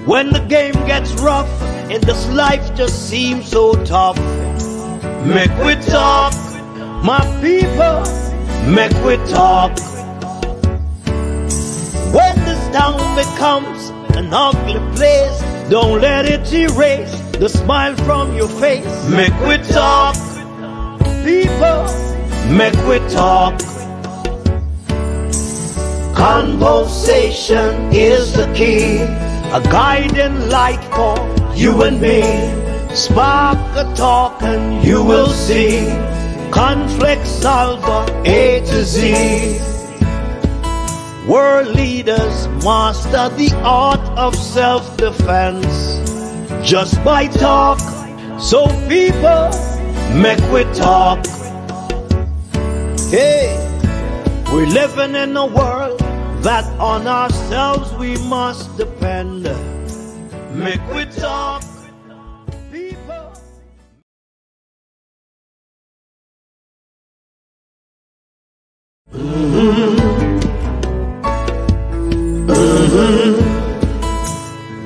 When the game gets rough and this life just seems so tough, make we talk, my people, make we talk. When this town becomes an ugly place, don't let it erase the smile from your face. Make we talk, people, make we talk. Conversation is the key, a guiding light for you and me. Spark a talk and you will see. Conflict solver A to Z. World leaders master the art of self-defense just by talk. So people, make we talk. Hey, we're living in a world that on ourselves we must depend. Make we talk, people.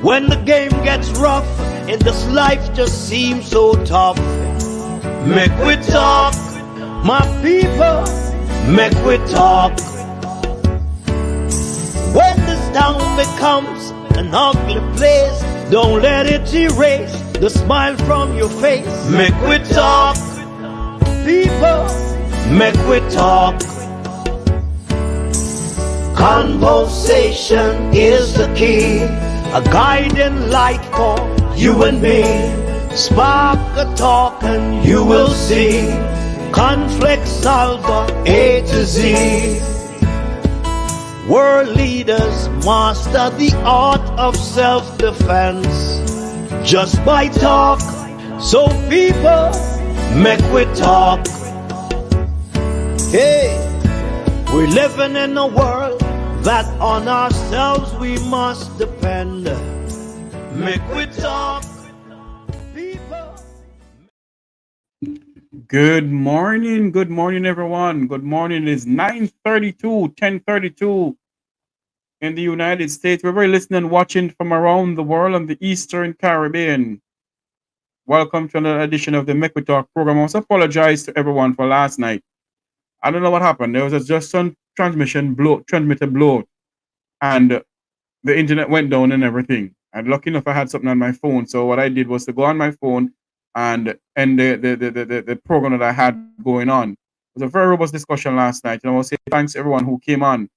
When the game gets rough and this life just seems so tough, make we talk, my people, make we talk. When this town becomes an ugly place, don't let it erase the smile from your face. Make we talk, people, make we talk. Conversation is the key, a guiding light for you and me. Spark a talk and you will see. Conflict solver A to Z. World leaders master the art of self-defense just by talk. So people, make we talk. Hey, we're living in a world that on ourselves we must depend. Make we talk, people. Good morning, everyone. Good morning. It's 9:32, 10:32 in the United States. We're very listening and watching from around the world and the Eastern Caribbean. Welcome to another edition of the Make We Talk program. I must apologize to everyone for last night. I don't know what happened. There was just some transmitter blow, and the internet went down and everything. And lucky enough, I had something on my phone. So what I did was to go on my phone and end the program that I had going on. It was a very robust discussion last night. And I want to say thanks to everyone who came on.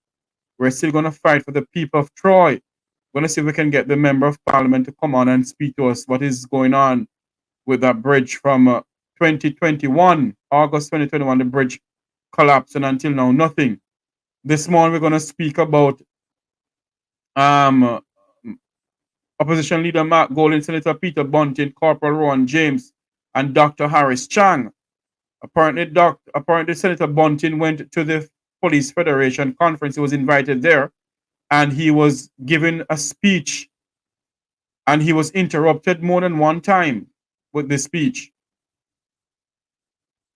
We're still going to fight for the people of Troy. We're going to see if we can get the member of parliament to come on and speak to us what is going on with that bridge from 2021, August 2021, the bridge collapsed, and until now, nothing. This morning, we're going to speak about Opposition Leader Mark Golding, Senator Peter Bunting, Corporal Rohan James, and Dr.Horace Chang. Apparently, Senator Bunting went to the Police Federation conference. He was invited there, and he was given a speech, and he was interrupted more than one time with the speech.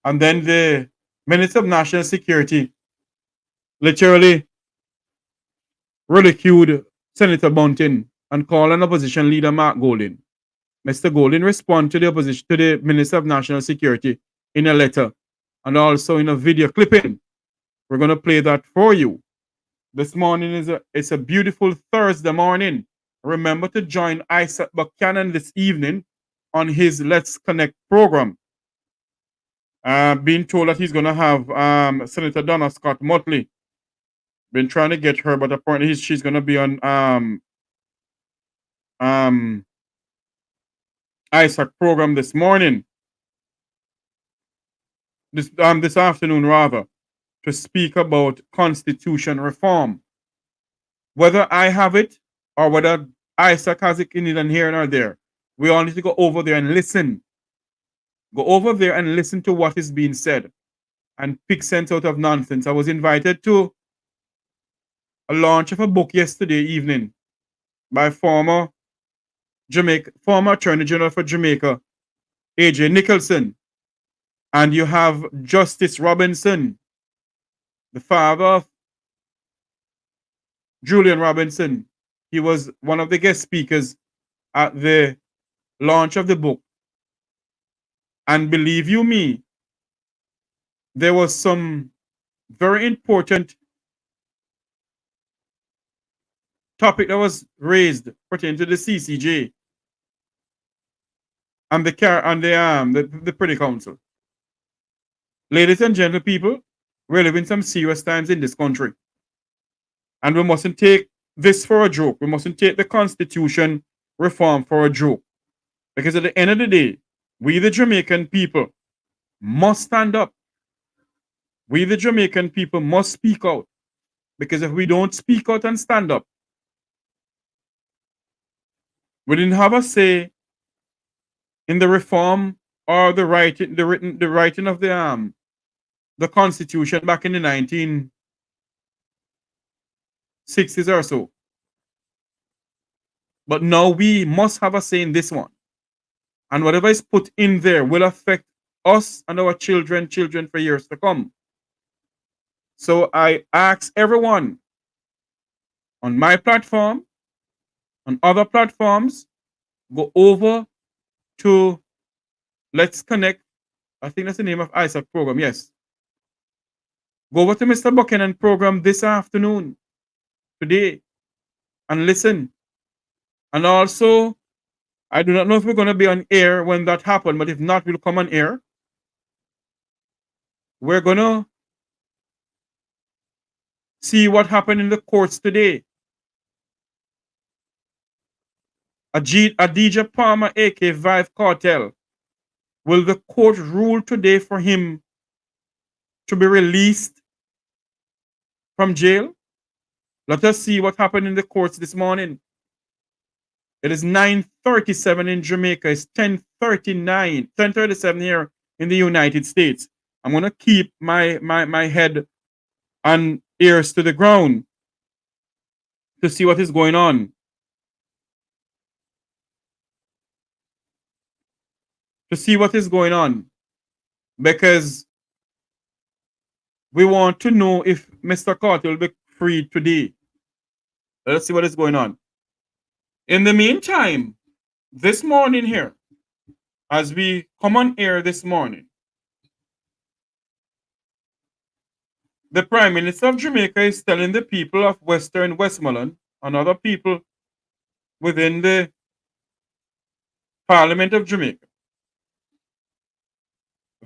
And then the Minister of National Security literally ridiculed Senator Bunting and called on Opposition Leader Mark Golding. Mr. Golding responded to the Minister of National Security in a letter and also in a video clipping. We're going to play that for you. This morning it's a beautiful Thursday morning. Remember to join Isaac Buchanan this evening on his Let's Connect program. Being told that he's going to have Senator Donna Scott Motley. Been trying to get her, but apparently she's going to be on Isaac program this morning. This afternoon rather, to speak about constitution reform. Whether I have it or whether Isaac has it in it here or there, we all need to go over there and listen. Go over there and listen to what is being said and pick sense out of nonsense. I was invited to a launch of a book yesterday evening by former Attorney General for Jamaica, A.J. Nicholson. And you have Justice Robinson, the father of Julian Robinson. He was one of the guest speakers at the launch of the book. And believe you me, there was some very important topic that was raised pertaining to the CCJ and the Privy Council. Ladies and gentlemen, people, we're living some serious times in this country. And we mustn't take this for a joke. We mustn't take the Constitution reform for a joke. Because at the end of the day, we the Jamaican people must stand up. We the Jamaican people must speak out. Because if we don't speak out and stand up, we didn't have a say in the reform or the writing of the Constitution back in the 1960s or so. But now we must have a say in this one. And whatever is put in there will affect us and our children for years to come. So I ask everyone on my platform, on other platforms, go over to Let's Connect. I think that's the name of Isaac program, yes. Go over to Mr. Buchanan program this afternoon, today, and listen. And also, I do not know if we're going to be on air when that happens, but if not, we'll come on air. We're going to see what happened in the courts today. Adidja Palmer, aka Vive Cartel, will the court rule today for him to be released from jail? Let us see what happened in the courts this morning. It is 9:37 in Jamaica. It's 10:37 here in the United States. I'm going to keep my head and ears to the ground to see what is going on. Because we want to know if Mr. Carter will be freed today. Let's see what is going on. In the meantime, this morning here, as we come on air this morning, the Prime Minister of Jamaica is telling the people of Western Westmoreland and other people within the Parliament of Jamaica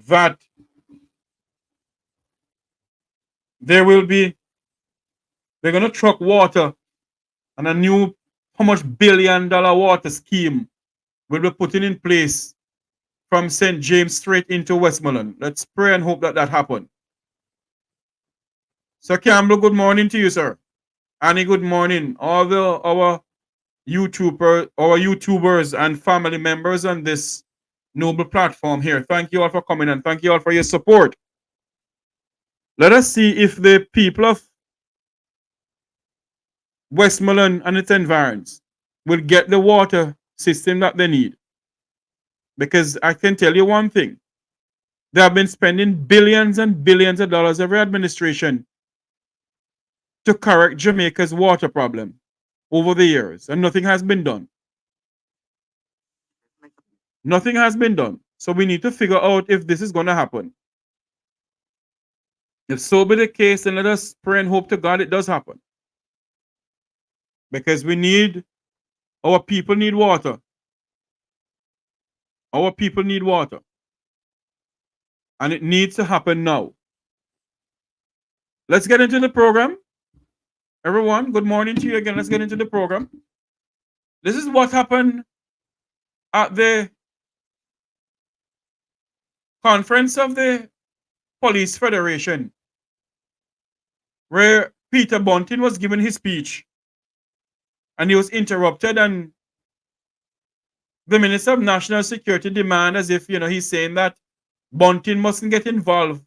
that they're going to truck water, and a new how much billion-dollar water scheme will be put in place from St. James straight into Westmoreland. Let's pray and hope that happens. Sir Campbell, good morning to you, sir. Annie, good morning. All our YouTubers and family members on this noble platform here. Thank you all for coming and thank you all for your support. Let us see if the people of Westmoreland and its environs will get the water system that they need. Because I can tell you one thing. They have been spending billions and billions of dollars every administration to correct Jamaica's water problem over the years, and nothing has been done. Nothing has been done. So we need to figure out if this is going to happen. If so be the case, then let us pray and hope to God it does happen. Because our people need water. Our people need water. And it needs to happen now. Let's get into the program. Everyone, good morning to you again. Let's get into the program. This is what happened at the conference of the Police Federation, where Peter Bunting was giving his speech, and he was interrupted, and the Minister of National Security demanded, as if he's saying that Bunting mustn't get involved,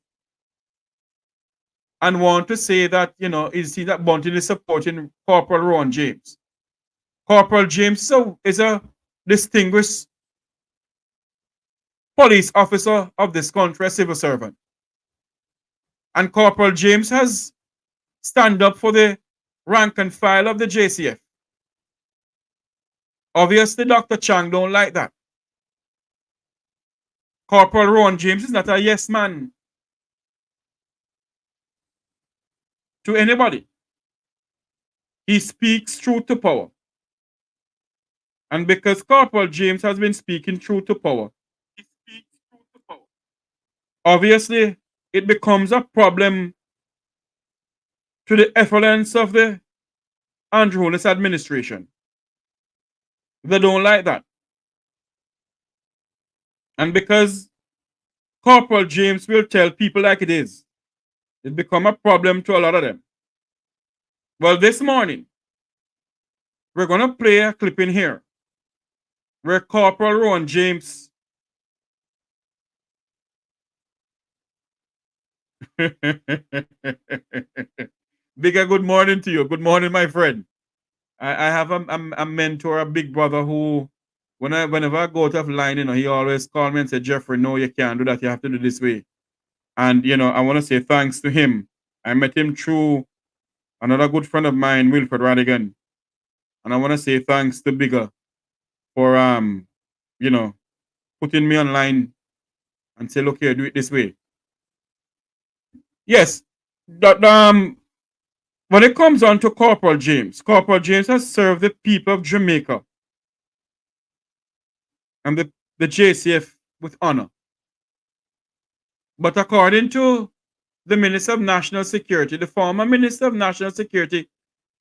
and want to say that that Bunting is supporting Corporal Rohan James. Corporal James is a distinguished police officer of this country, a civil servant. And Corporal James has stand up for the rank and file of the JCF. Obviously, Dr. Chang don't like that. Corporal Rohan James is not a yes man to anybody. He speaks truth to power. And because Corporal James has been speaking truth to power, obviously it becomes a problem to the effluence of the Andrew Holness administration. They don't like that. And because Corporal James will tell people like it is, it become a problem to a lot of them. Well, this morning, we're going to play a clip in here where Corporal Rohan James Bigger, good morning to you. Good morning, my friend. I have a mentor, a big brother who, whenever I go out of line, he always call me and say, Jeffrey, no, you can't do that. You have to do this way. And, I want to say thanks to him. I met him through another good friend of mine, Wilfred Radigan. And I want to say thanks to Bigger for, putting me online and say, look here, do it this way. Yes, that, when it comes on to Corporal James has served the people of Jamaica and the JCF with honor. But according to the Minister of National Security, the former Minister of National Security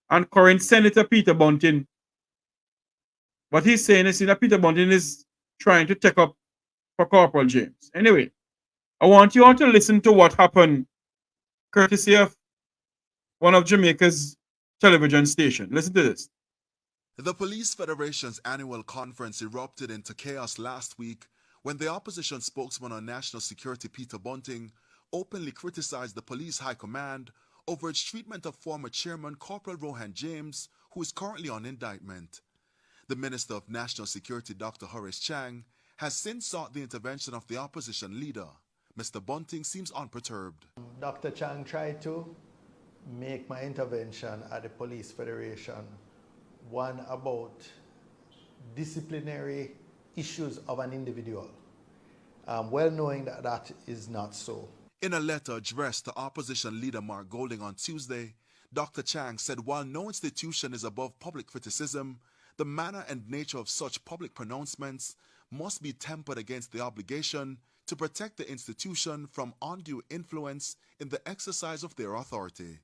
and current Senator Peter Bunting, what he's saying is that Peter Bunting is trying to take up for Corporal James. Anyway, I want you all to listen to what happened courtesy of one of Jamaica's television station. Listen to this. The Police Federation's annual conference erupted into chaos last week when the opposition spokesman on national security, Peter Bunting, openly criticized the police high command over its treatment of former chairman Corporal Rohan James, who is currently on indictment. The Minister of National Security, Dr.Horace Chang, has since sought the intervention of the opposition leader. Mr. Bunting seems unperturbed. Dr. Chang tried to make my intervention at the Police Federation one about disciplinary issues of an individual, well knowing that that is not so. In a letter addressed to opposition leader Mark Golding on Tuesday, Dr. Chang said while no institution is above public criticism, the manner and nature of such public pronouncements must be tempered against the obligation to protect the institution from undue influence in the exercise of their authority.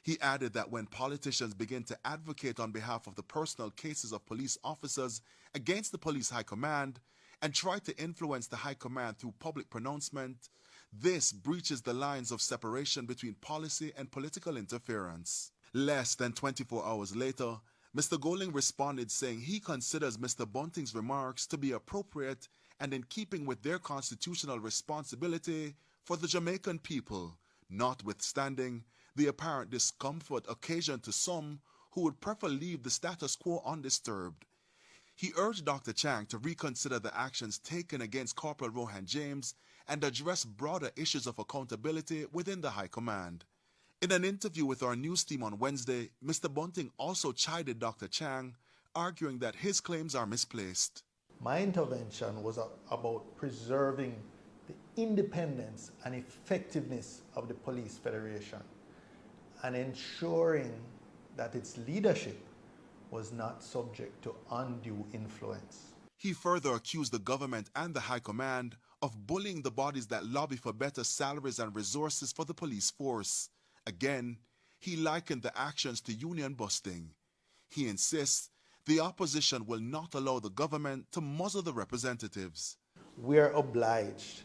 He added that when politicians begin to advocate on behalf of the personal cases of police officers against the police high command and try to influence the high command through public pronouncement, this breaches the lines of separation between policy and political interference. Less than 24 hours later, Mr. Golding responded saying he considers Mr. Bunting's remarks to be appropriate and in keeping with their constitutional responsibility for the Jamaican people, notwithstanding the apparent discomfort occasioned to some who would prefer leave the status quo undisturbed. He urged Dr. Chang to reconsider the actions taken against Corporal Rohan James and address broader issues of accountability within the High Command. In an interview with our news team on Wednesday, Mr. Bunting also chided Dr. Chang, arguing that his claims are misplaced. My intervention was about preserving the independence and effectiveness of the Police Federation and ensuring that its leadership was not subject to undue influence. He further accused the government and the High Command of bullying the bodies that lobby for better salaries and resources for the police force. Again, he likened the actions to union busting. He insists the opposition will not allow the government to muzzle the representatives. We are obliged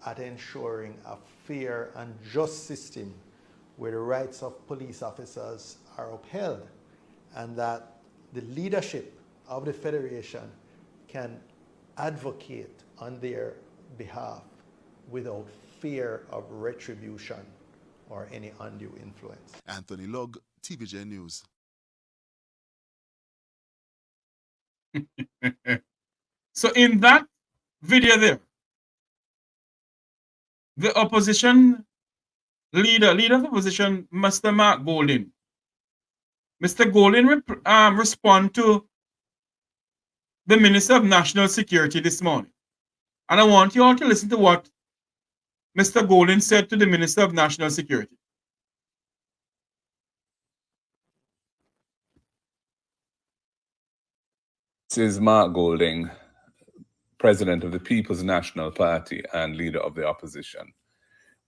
at ensuring a fair and just system where the rights of police officers are upheld and that the leadership of the Federation can advocate on their behalf without fear of retribution or any undue influence. Anthony Lugg, TVJ News. So in that video there, the opposition leader of the opposition, Mr. Mark Golding, Mr. Golden respond to the Minister of National Security this morning. And I want you all to listen to what Mr. Golden said to the Minister of National Security. This is Mark Golding, President of the People's National Party and Leader of the Opposition.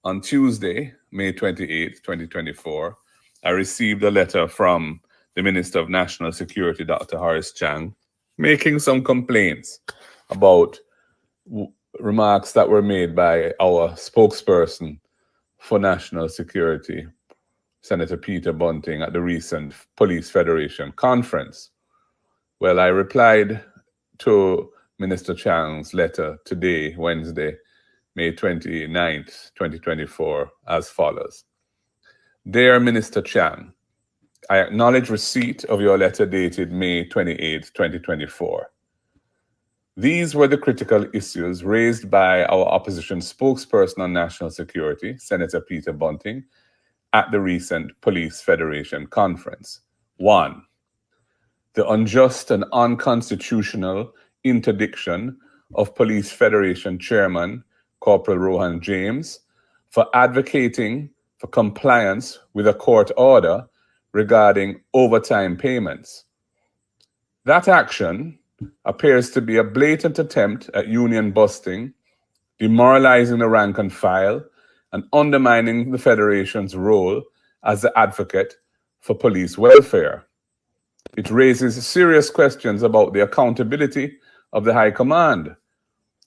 On Tuesday, May 28, 2024, I received a letter from the Minister of National Security, Dr. Horace Chang, making some complaints about remarks that were made by our spokesperson for national security, Senator Peter Bunting, at the recent Police Federation conference. Well, I replied to Minister Chang's letter today, Wednesday, May 29th, 2024, as follows. Dear Minister Chang, I acknowledge receipt of your letter dated May 28, 2024. These were the critical issues raised by our opposition spokesperson on national security, Senator Peter Bunting, at the recent Police Federation conference. 1. The unjust and unconstitutional interdiction of Police Federation Chairman Corporal Rohan James for advocating for compliance with a court order regarding overtime payments. That action appears to be a blatant attempt at union busting, demoralizing the rank and file, and undermining the Federation's role as the advocate for police welfare. It raises serious questions about the accountability of the High Command,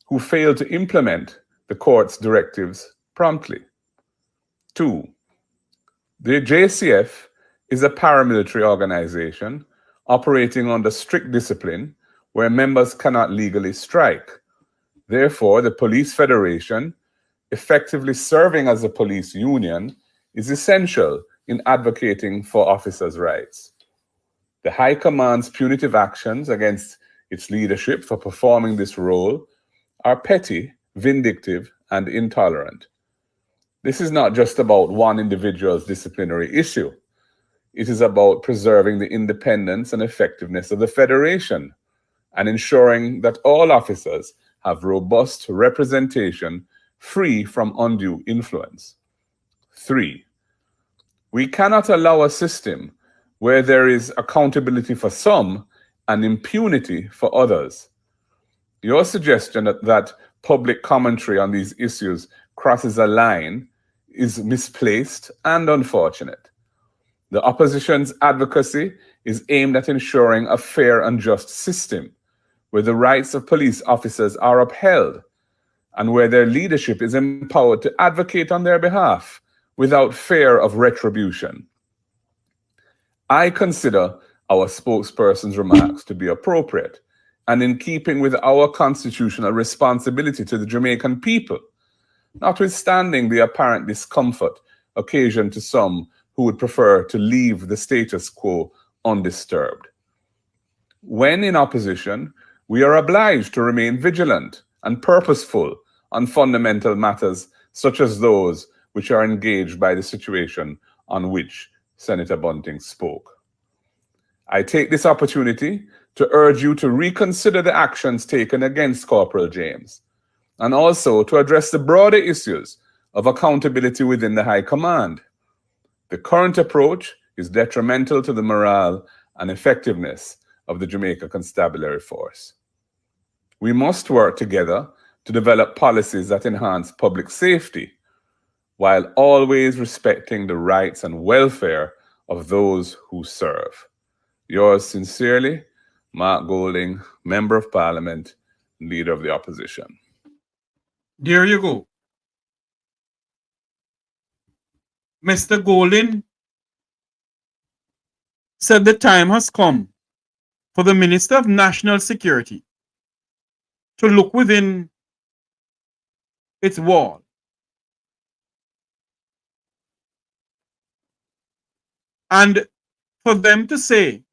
who failed to implement the court's directives promptly. 2. The JCF is a paramilitary organization operating under strict discipline where members cannot legally strike. Therefore, the Police Federation, effectively serving as a police union, is essential in advocating for officers' rights. The High Command's punitive actions against its leadership for performing this role are petty, vindictive, and intolerant. This is not just about one individual's disciplinary issue. It is about preserving the independence and effectiveness of the Federation and ensuring that all officers have robust representation free from undue influence. 3. We cannot allow a system where there is accountability for some and impunity for others. Your suggestion that public commentary on these issues crosses a line is misplaced and unfortunate. The opposition's advocacy is aimed at ensuring a fair and just system where the rights of police officers are upheld and where their leadership is empowered to advocate on their behalf without fear of retribution. I consider our spokesperson's remarks to be appropriate and in keeping with our constitutional responsibility to the Jamaican people, notwithstanding the apparent discomfort occasioned to some who would prefer to leave the status quo undisturbed. When in opposition, we are obliged to remain vigilant and purposeful on fundamental matters such as those which are engaged by the situation on which Senator Bunting spoke. I take this opportunity to urge you to reconsider the actions taken against Corporal James and also to address the broader issues of accountability within the High Command. The current approach is detrimental to the morale and effectiveness of the Jamaica Constabulary Force. We must work together to develop policies that enhance public safety while always respecting the rights and welfare of those who serve. Yours sincerely, Mark Golding, Member of Parliament, Leader of the Opposition. There you go. Mr. Golding said the time has come for the Minister of National Security to look within its wall and for them to say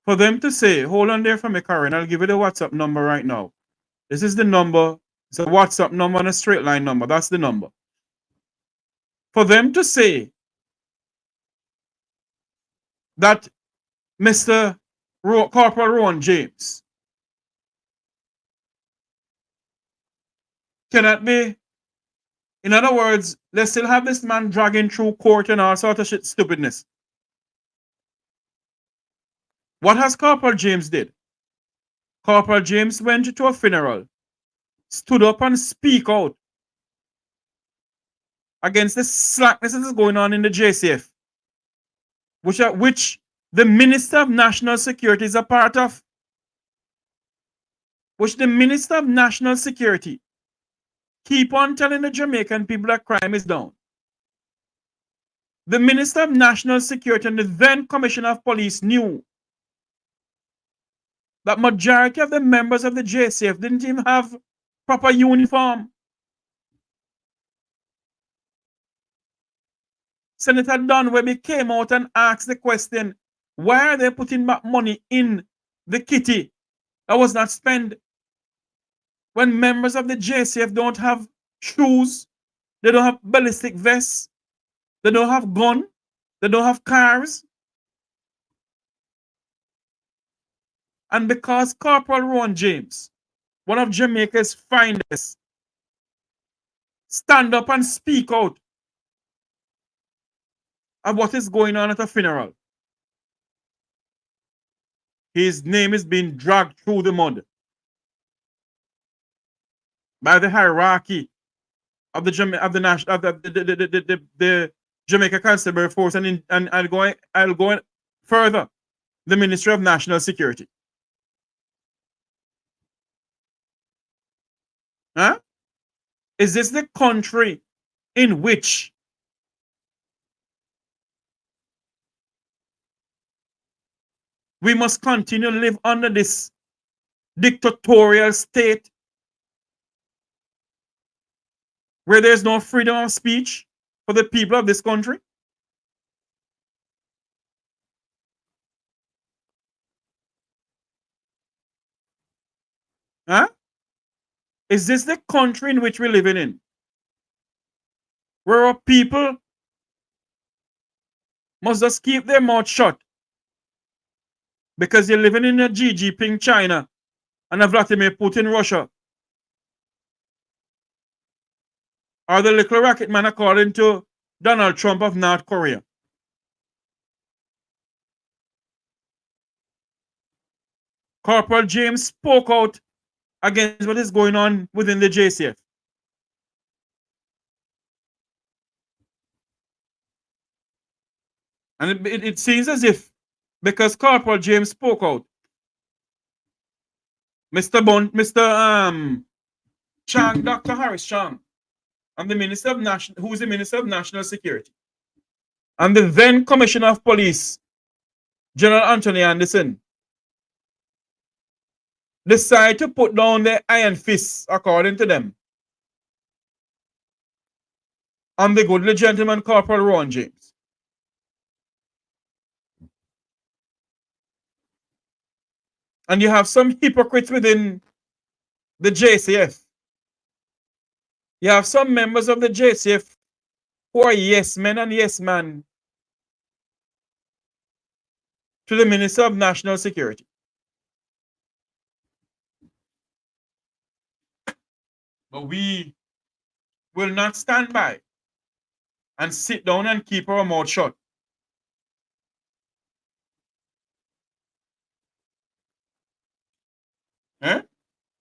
hold on there for me, Karen, I'll give you the WhatsApp number right now. This is the number. It's a WhatsApp number and a straight line number. That's the number. for them to say that Mr. Corporal Rohan James cannot be, in other words, they still have this man dragging through court and all sort of shit, stupidness. What has Corporal James did? Corporal James went to a funeral, stood up and speak out against the slackness that is going on in the JCF, which the Minister of National Security is a part of. Which the Minister of National Security keep on telling the Jamaican people that crime is down. The Minister of National Security and the then Commissioner of Police knew that majority of the members of the JCF didn't even have proper uniform. Senator Don Webby came out and asked the question, why are they putting back money in the kitty that was not spent when members of the JCF don't have shoes, they don't have ballistic vests, they don't have gun, they don't have cars? And because Corporal Rohan James, one of Jamaica's finest, stand up and speak out of what is going on at a funeral, his name is being dragged through the mud by the hierarchy of the Jamaica Constabulary Force, and I'll go further, the Ministry of National Security. Huh? Is this the country in which we must continue to live under this dictatorial state where there's no freedom of speech for the people of this country? Huh? Is this the country in which we're living in? Where our people must just keep their mouth shut because you're living in a Xi Jinping China and a Vladimir Putin Russia? Or the little rocket man according to Donald Trump of North Korea? Corporal James spoke out against what is going on within the JCF. And it seems as if, because Corporal James spoke out, Mr. Chang, Dr.Horace Chang, and the Minister of National, who is the Minister of National Security, and the then Commissioner of Police, General Anthony Anderson, decide to put down their iron fists, according to them, on the goodly gentleman Corporal Rohan James. And you have some hypocrites within the JCF. You have some members of the JCF who are yes men and yes man to the Minister of National Security. But we will not stand by and sit down and keep our mouth shut. Eh?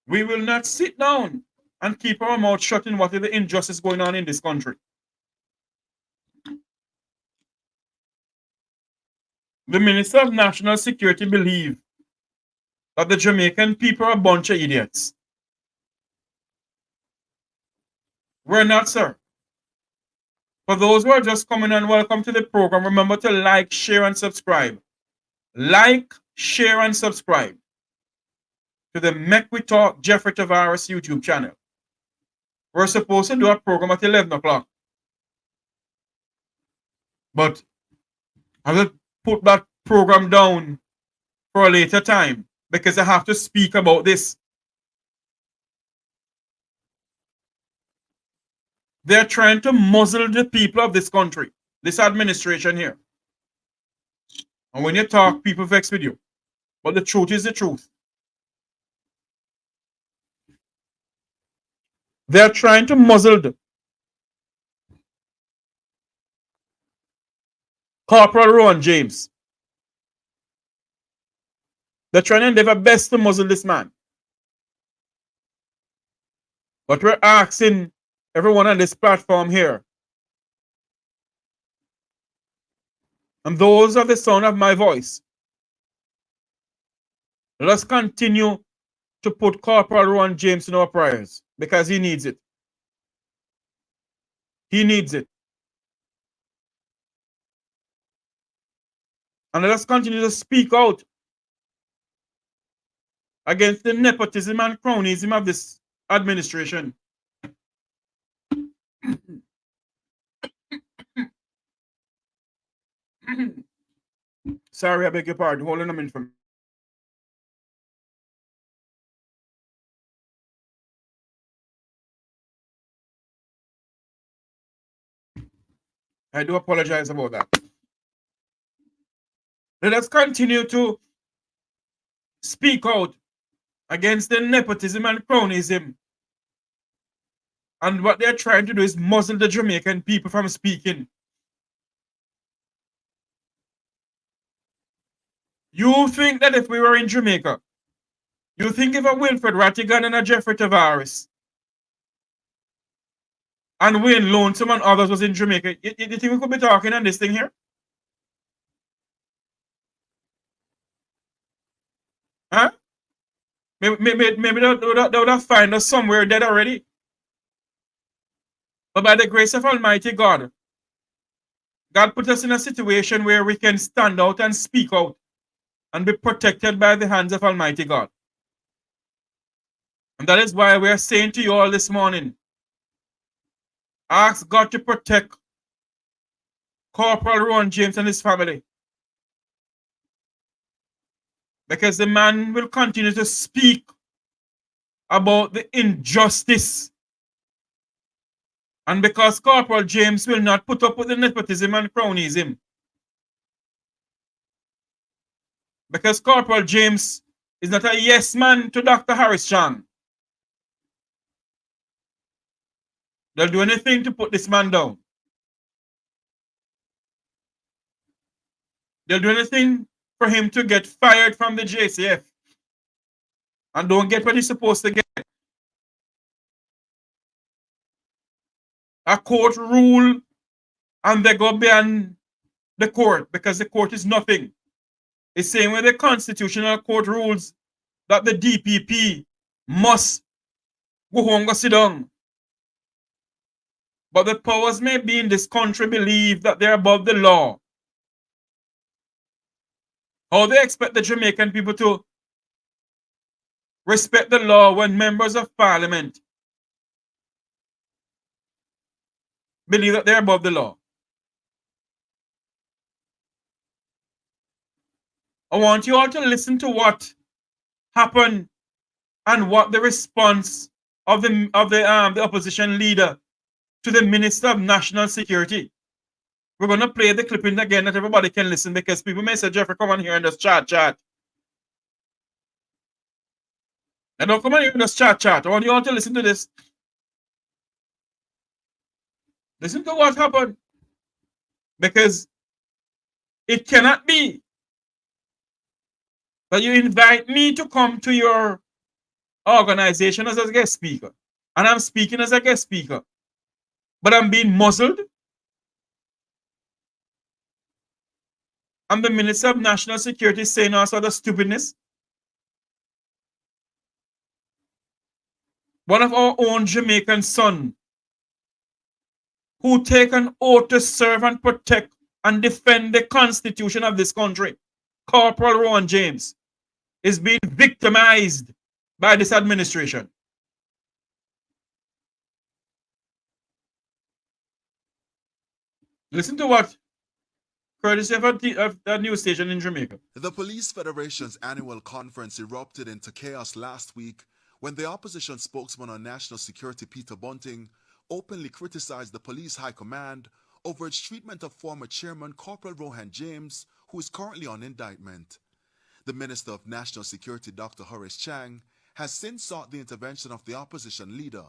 We will not sit down and keep our mouth shut in what is the injustice going on in this country. The Minister of National Security believes that the Jamaican people are a bunch of idiots. We're not, sir. For those who are just coming on, welcome to the program. Remember to like, share, and subscribe. Like, share, and subscribe to the Make We Talk Jeffrey Tavares YouTube channel. We're supposed to do a program at 11 o'clock. But I will put that program down for a later time because I have to speak about this. They're trying to muzzle the people of this country, this administration here. And when you talk, people vex with you. But the truth is the truth. They're trying to muzzle Corporal Rohan James. They're trying to endeavor best to muzzle this man. But we're asking everyone on this platform here, and those are the sound of my voice, let us continue to put Corporal Rohan James in our prayers because he needs it. He needs it. And let us continue to speak out against the nepotism and cronyism of this administration. Sorry, I beg your pardon. Hold on a minute for me. I do apologize about that. Let us continue to speak out against the nepotism and cronyism. And what they're trying to do is muzzle the Jamaican people from speaking. You think that if we were in Jamaica, you think if a Wilfred Rattigan and a Jeffrey Tavares and Wayne Lonesome and others was in Jamaica, you think we could be talking on this thing here? Huh? Maybe they would have found us somewhere dead already. But by the grace of Almighty God, God put us in a situation where we can stand out and speak out and be protected by the hands of Almighty God. And that is why we are saying to you all this morning, ask God to protect Corporal Rohan James and his family. Because the man will continue to speak about the injustice. And because Corporal James will not put up with the nepotism and cronyism. Because Corporal James is not a yes man to Dr.Horace Chang. They'll do anything to put this man down. They'll do anything for him to get fired from the JCF and don't get what he's supposed to get. A court rule and they go beyond the court because the court is nothing. It's saying when the Constitutional Court rules that the DPP must go home, go sit down. But the powers may be in this country believe that they're above the law. How they expect the Jamaican people to respect the law when members of parliament believe that they're above the law? I want you all to listen to what happened and what the response of the opposition leader to the Minister of National Security. We're going to play the clipping again that everybody can listen because people may say, Jeffrey, come on here and just chat. And don't come on here and just chat. I want you all to listen to this. Listen to what happened. Because it cannot be that you invite me to come to your organization as a guest speaker. And I'm speaking as a guest speaker. But I'm being muzzled. And the Minister of National Security is saying all sort of stupidness. One of our own Jamaican son who take an oath to serve and protect and defend the Constitution of this country, Corporal Rohan James, is being victimized by this administration. Listen to what courtesy of that news station in Jamaica. The Police Federation's annual conference erupted into chaos last week when the opposition spokesman on national security, Peter Bunting, openly criticized the police high command over its treatment of former chairman Corporal Rohan James, who is currently on indictment. The Minister of National Security, Dr.Horace Chang, has since sought the intervention of the opposition leader.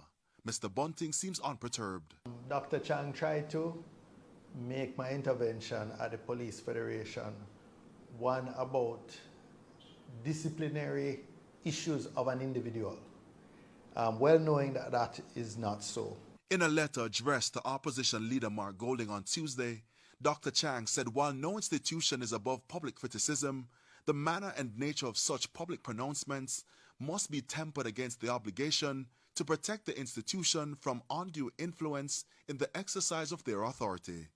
Mr. Bunting seems unperturbed. Dr. Chang tried to make my intervention at the Police Federation one about disciplinary issues of an individual, well knowing that that is not so. In a letter addressed to opposition leader Mark Golding on Tuesday, Dr. Chang said while no institution is above public criticism, the manner and nature of such public pronouncements must be tempered against the obligation to protect the institution from undue influence in the exercise of their authority.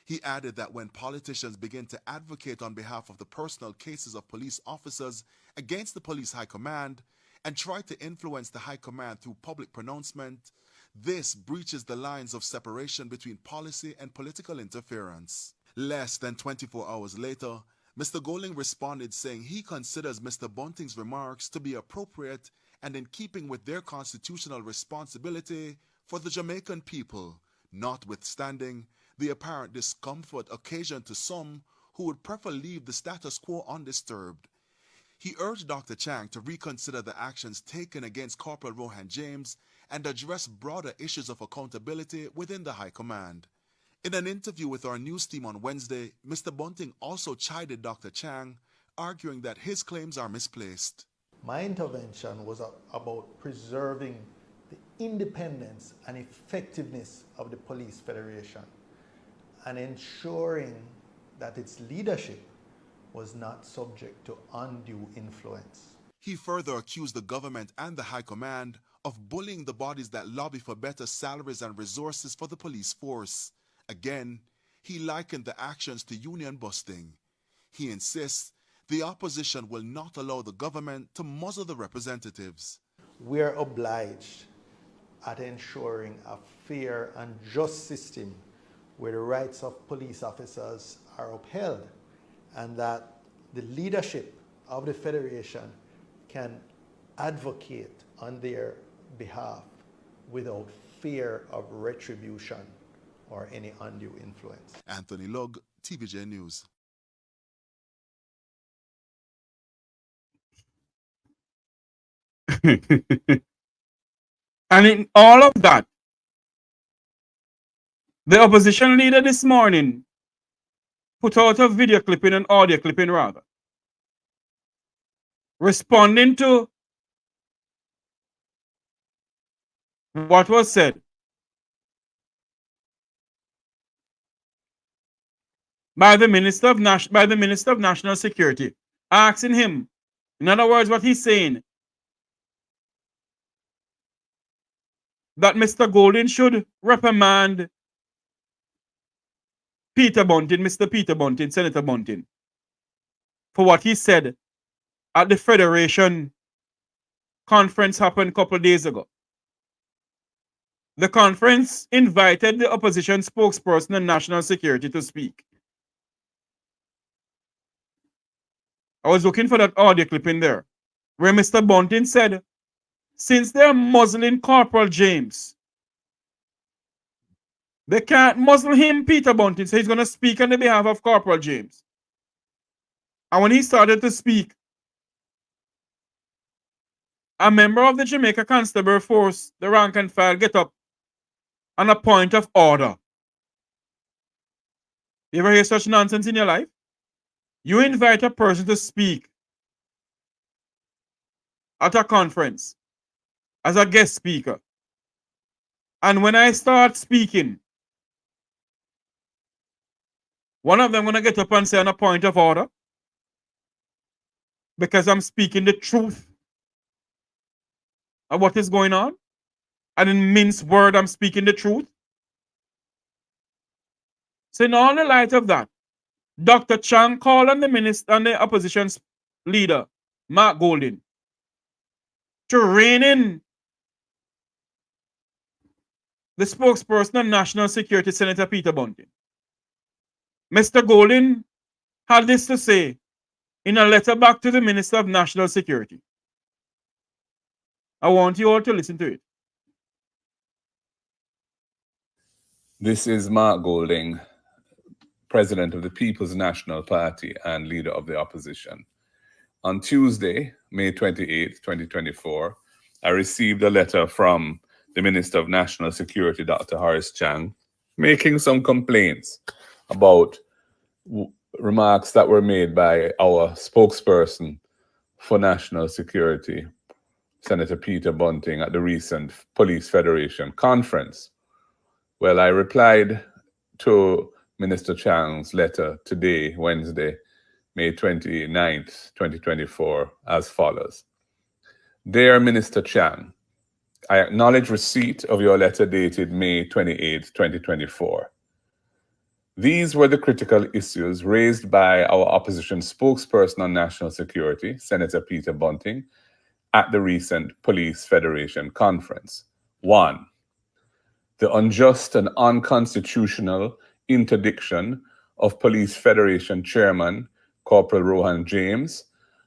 He added that when politicians begin to advocate on behalf of the personal cases of police officers against the police high command and try to influence the high command through public pronouncement, this breaches the lines of separation between policy and political interference. Less than 24 hours later, Mr. Golding responded saying he considers Mr. Bunting's remarks to be appropriate and in keeping with their constitutional responsibility for the Jamaican people, notwithstanding the apparent discomfort occasioned to some who would prefer leave the status quo undisturbed. He urged Dr. Chang to reconsider the actions taken against Corporal Rohan James and address broader issues of accountability within the High Command. In an interview with our news team on Wednesday, Mr. Bunting also chided Dr. Chang, arguing that his claims are misplaced. My intervention was about preserving the independence and effectiveness of the Police Federation and ensuring that its leadership was not subject to undue influence. He further accused the government and the High Command of bullying the bodies that lobby for better salaries and resources for the police force. Again, he likened the actions to union busting. He insists the opposition will not allow the government to muzzle the representatives. We are obliged at ensuring a fair and just system where the rights of police officers are upheld and that the leadership of the Federation can advocate on their behalf without fear of retribution or any undue influence. Anthony Lugg, TVJ News. And in all of that, the opposition leader this morning put out a video clipping, an audio clipping rather, responding to what was said by the Minister of National Security, asking him, in other words, what he's saying, that Mr. Golding should reprimand Mr. Peter Bunting, Senator Bunting, for what he said at the Federation conference happened a couple of days ago. The conference invited the opposition spokesperson on national security to speak. I was looking for that audio clip in there, where Mr. Bunting said, since they're muzzling Corporal James, they can't muzzle him, Peter Bunting, so he's going to speak on the behalf of Corporal James. And when he started to speak, a member of the Jamaica Constable Force, the rank and file, get up on a point of order. You ever hear such nonsense in your life? You invite a person to speak at a conference as a guest speaker. And when I start speaking, one of them going to get up and say on a point of order because I'm speaking the truth of what is going on. And in minced word, I'm speaking the truth. So in all the light of that, Dr. Chang called on the minister and the opposition's leader, Mark Golding, to rein in the spokesperson on national security, Senator Peter Bunting. Mr. Golding had this to say in a letter back to the Minister of National Security. I want you all to listen to it. This is Mark Golding, President of the People's National Party and Leader of the Opposition. On Tuesday, May 28, 2024, I received a letter from the Minister of National Security, Dr.Horace Chang, making some complaints about remarks that were made by our spokesperson for national security, Senator Peter Bunting, at the recent Police Federation conference. Well, I replied to Minister Chang's letter today, Wednesday, May 29th, 2024, as follows. Dear Minister Chang, I acknowledge receipt of your letter dated May 28, 2024. These were the critical issues raised by our opposition spokesperson on national security, Senator Peter Bunting, at the recent Police Federation conference. 1. The unjust and unconstitutional interdiction of Police Federation Chairman Corporal Rohan James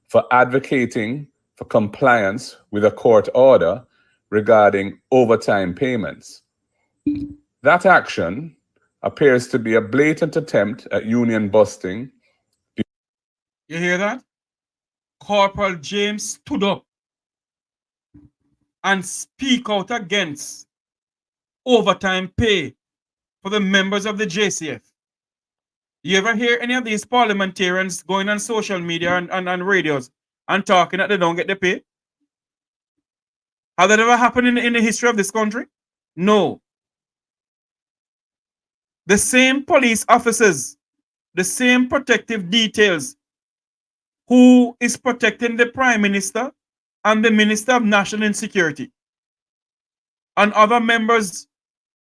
for advocating for compliance with a court order regarding overtime payments. That action appears to be a blatant attempt at union busting. You hear that? Corporal James stood up and speak out against overtime pay for the members of the JCF. You ever hear any of these parliamentarians going on social media and radios and talking that they don't get the pay? Has that ever happened in the history of this country? No. The same police officers, the same protective details who is protecting the Prime Minister and the Minister of National Insecurity and other members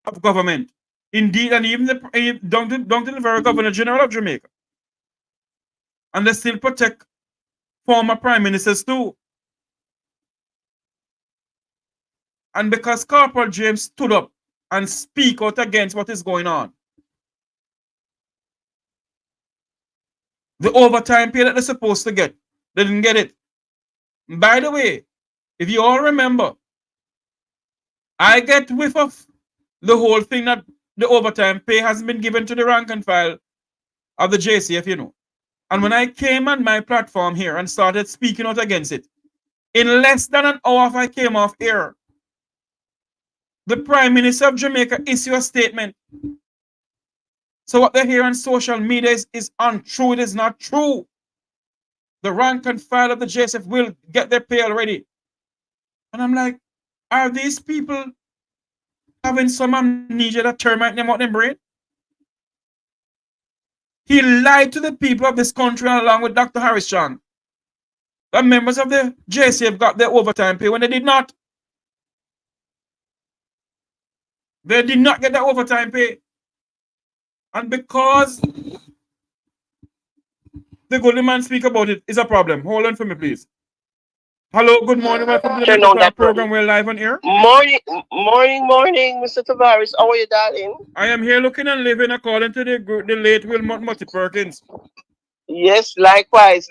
of government. Indeed, and even down to the very Governor General of Jamaica. And they still protect former Prime Ministers too. And because Corporal James stood up and speak out against what is going on, the overtime pay that they're supposed to get, they didn't get it. By the way, if you all remember, I get whiff of the whole thing that the overtime pay hasn't been given to the rank and file of the JCF, you know. And when I came on my platform here and started speaking out against it, in less than an hour after I came off air, the Prime Minister of Jamaica issued a statement. So what they hear on social media is untrue. It is not true. The rank and file of the JSF will get their pay already. And I'm like, are these people having some amnesia that termite them out in brain? He lied to the people of this country along with Dr.Horace Chang. The members of the JCF got their overtime pay when they did not. They did not get their overtime pay. And because the good man speak about it is a problem. Hold on for me, please. Hello, good morning. Welcome to the program. We're live on air. Morning, Mr. Tavares. How are you, darling? I am here looking and living according to the late Wilmot Mutty Perkins. Yes, likewise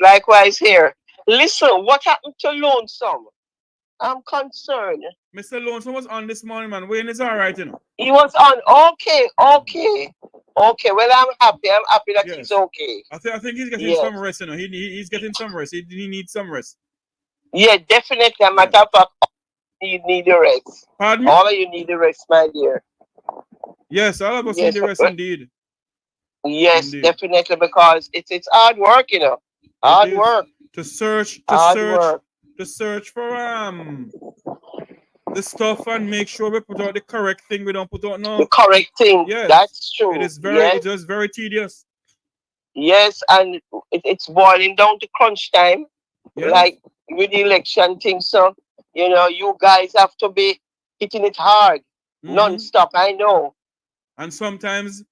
here. Listen, what happened to Lonesome? I'm concerned. Mr. Lonesome was on this morning, man. Wayne is all right, you know. He was on. Okay. Well, I'm happy. That Yes. he's okay. I think he's getting some rest, you know. He's getting some rest. He needs some rest. Yeah, definitely. Matter of fact, you need the rest. Pardon me? All of you need the rest, my dear. Yes, all of us need the rest indeed. Yes, indeed. Definitely, because it's hard work, you know. Hard work. To search for the stuff and make sure we put out the correct thing. We don't put out the correct thing. Yes, that's true. It is very tedious. Yes, and it's boiling down to crunch time, like with the election thing. So you know, you guys have to be hitting it hard, non-stop. I know. And sometimes,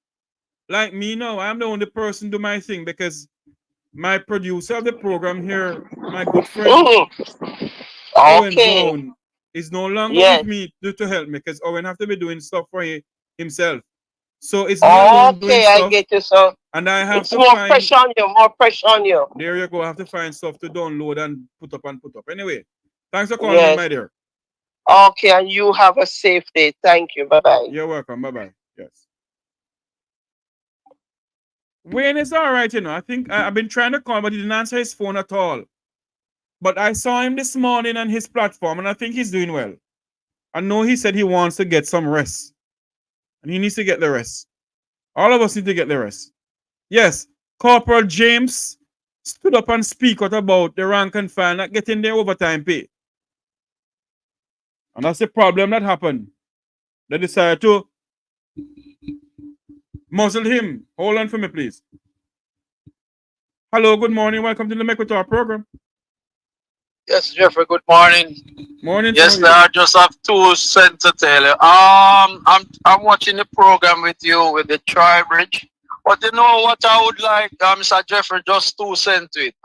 like me now, I'm the only person do my thing because my producer of the program here, my good friend Owen Brown, is no longer with me to help me because Owen have to be doing stuff for himself. So it's not doing stuff. I get you. So and I have to more pressure on you. There you go. I have to find stuff to download and put up. Anyway, thanks for calling me, my dear. Okay, and you have a safe day. Thank you. Bye-bye. You're welcome. Bye-bye. Yes. Wayne is all right, you know. I think I've been trying to call, but he didn't answer his phone at all. But I saw him this morning on his platform, and I think he's doing well. I know he said he wants to get some rest, and he needs to get the rest. All of us need to get the rest. Yes, Corporal James stood up and speak out about the rank and file not getting their overtime pay. And that's the problem that happened. They decided to muzzle him. Hold on for me, please. Hello, good morning. Welcome to the Make Talk program. Yes, Jeffrey, good morning. Morning. Yes, I just have 2 cents to tell you. I'm watching the program with you with the Tri-Bridge. But you know what I would like, Mr. Jeffrey, just 2 cents to it.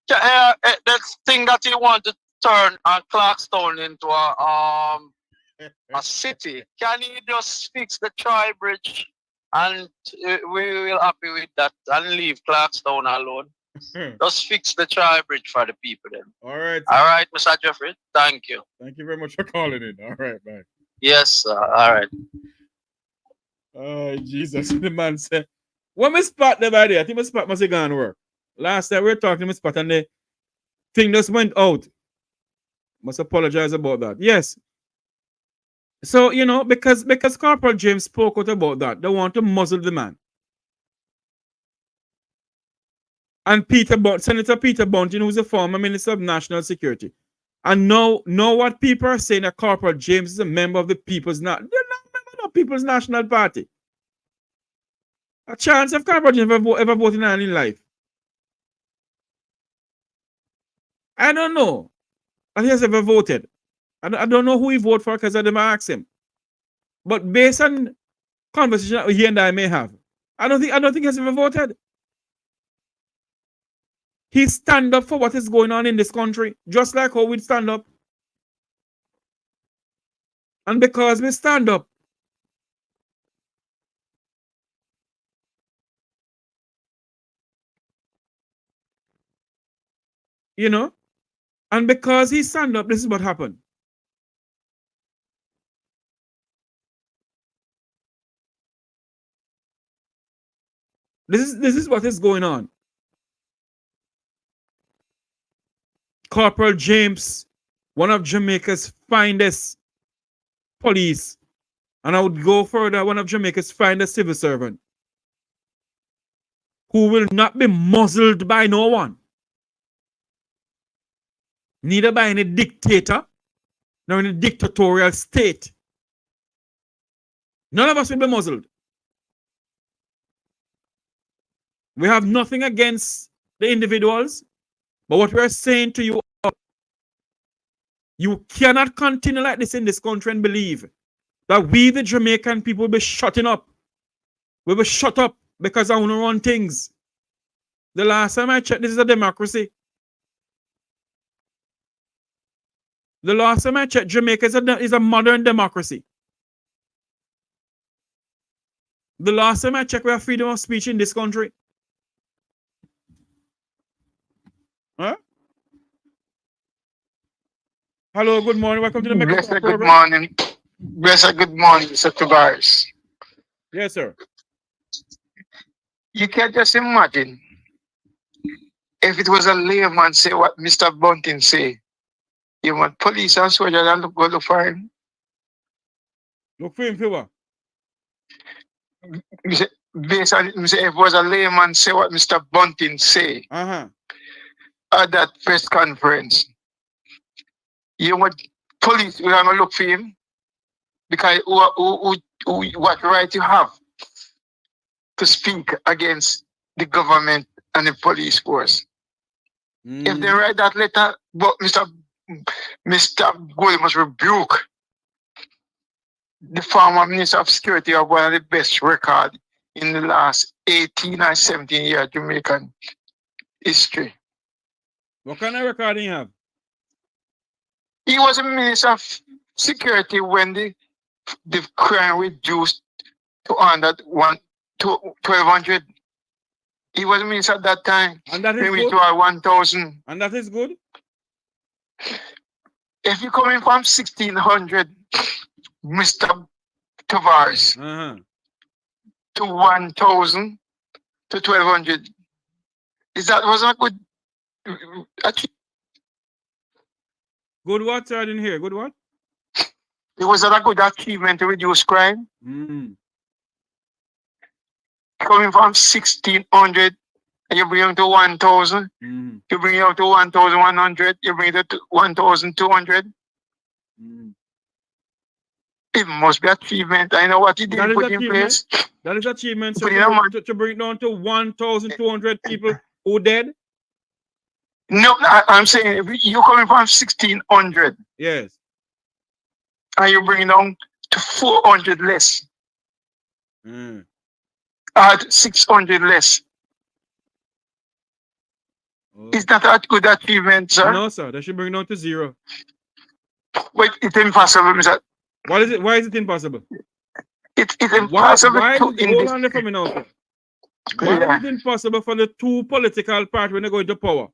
That thing that you want to turn Clarkstown into a city, can you just fix the Tri-Bridge and we will happy with that and leave Clarkstown alone? Just fix the Tri-Bridge for the people then. All right. All right, Mr. Jeffrey. Thank you. Thank you very much for calling in. All right, bye. Yes, sir. All right. Oh, Jesus. The man said, what my spot there by there? I think my spot must have gone to work. Last time we were talking to my spot and the thing just went out. Must apologize about that. Yes. So, you know, because Corporal James spoke out about that, they want to muzzle the man. And Senator Peter Bunting, who's a former Minister of National Security. And know what people are saying that Corporal James is a member of the People's They're not a member of the People's National Party. A chance of Corporal James ever voting in any life. I don't know. And he has ever voted. I don't know who he voted for because I didn't ask him. But based on conversation he and I may have, I don't think he has ever voted. He stand up for what is going on in this country, just like how we stand up. And because we stand up, you know, and because he stand up, this is what happened. This is what is going on. Corporal James, one of Jamaica's finest police, and I would go further, one of Jamaica's finest civil servant, who will not be muzzled by no one, neither by any dictator, nor any dictatorial state. None of us will be muzzled. We have nothing against the individuals, but what we're saying to you, you cannot continue like this in this country and believe that we, the Jamaican people, will be shutting up. We will shut up because I want to run things. The last time I checked, this is a democracy. The last time I checked, Jamaica is a modern democracy. The last time I checked, we have freedom of speech in this country. Huh? Hello, good morning. Welcome to the Make Blessed good morning. Blessed good morning, Mr. Tavares. Yes, sir. You can just imagine if it was a layman say what Mr. Bunting say. You want police and soldiers and go look for him? Look for him for what? Based on if it was a layman say what Mr. Bunting say at that press conference. You want police, we're going to look for him because what right you have to speak against the government and the police force. If they write that letter, but Mr. Gold must rebuke the former Minister of Security of one of the best record in the last 18 or 17 years Jamaican history. What kind of record do you have? He was a Minister of Security when the crime reduced to under 1,200. He was a minister at that time. And that is maybe good? to 1,000. And that is good? If you're coming from 1,600, Mr. Tavares, to 1,000, to 1,200. Is that wasn't a good achievement? Good what, sir? I didn't hear. Good what? It was a good achievement to reduce crime. Coming from 1,600, and you bring them to 1,000. You bring it up to 1,100. You bring it to 1,200. It must be achievement. I know what he did put in place. That is achievement, sir, to bring it down to 1,200 people who dead? No, I'm saying if you're coming from 1,600. Yes. And you bring it down to 400 less. 600 less. Is that a good achievement, sir? No, sir. That should bring it down to 0. Wait, it's impossible, Mr. What is it? Why is it impossible? It's impossible. Hold on for me now, sir. Why is it impossible for the two political parties when they go into power?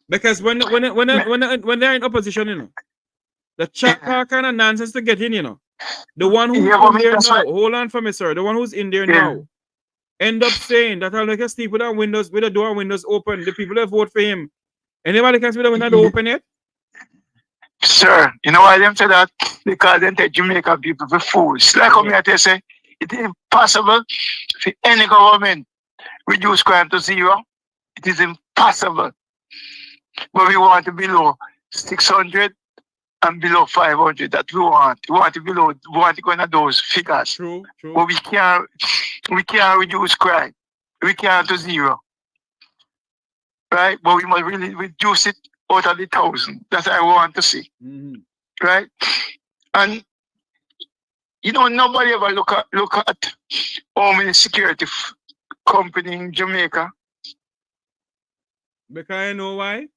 Because when they're in opposition, you know, the chat kind of nonsense to get in, you know. The one who's in there now, hold on for me, sir. The one who's in there now end up saying that I'll make a sleep with the door and windows open. The people that vote for him. Anybody can see the window open yet? Sir, you know why them say that? Because they take Jamaica people for fools. Like how me I say, it is impossible for any government reduce crime to 0. It is impossible. But we want to below 600 and below 500. That we want. We want to below. We want to go into those figures. True. But we can't reduce crime. We can't to 0. Right? But we must really reduce it out of the 1,000. That's what I want to see. Right? And you know, nobody ever look at how many security company in Jamaica. Because I know why.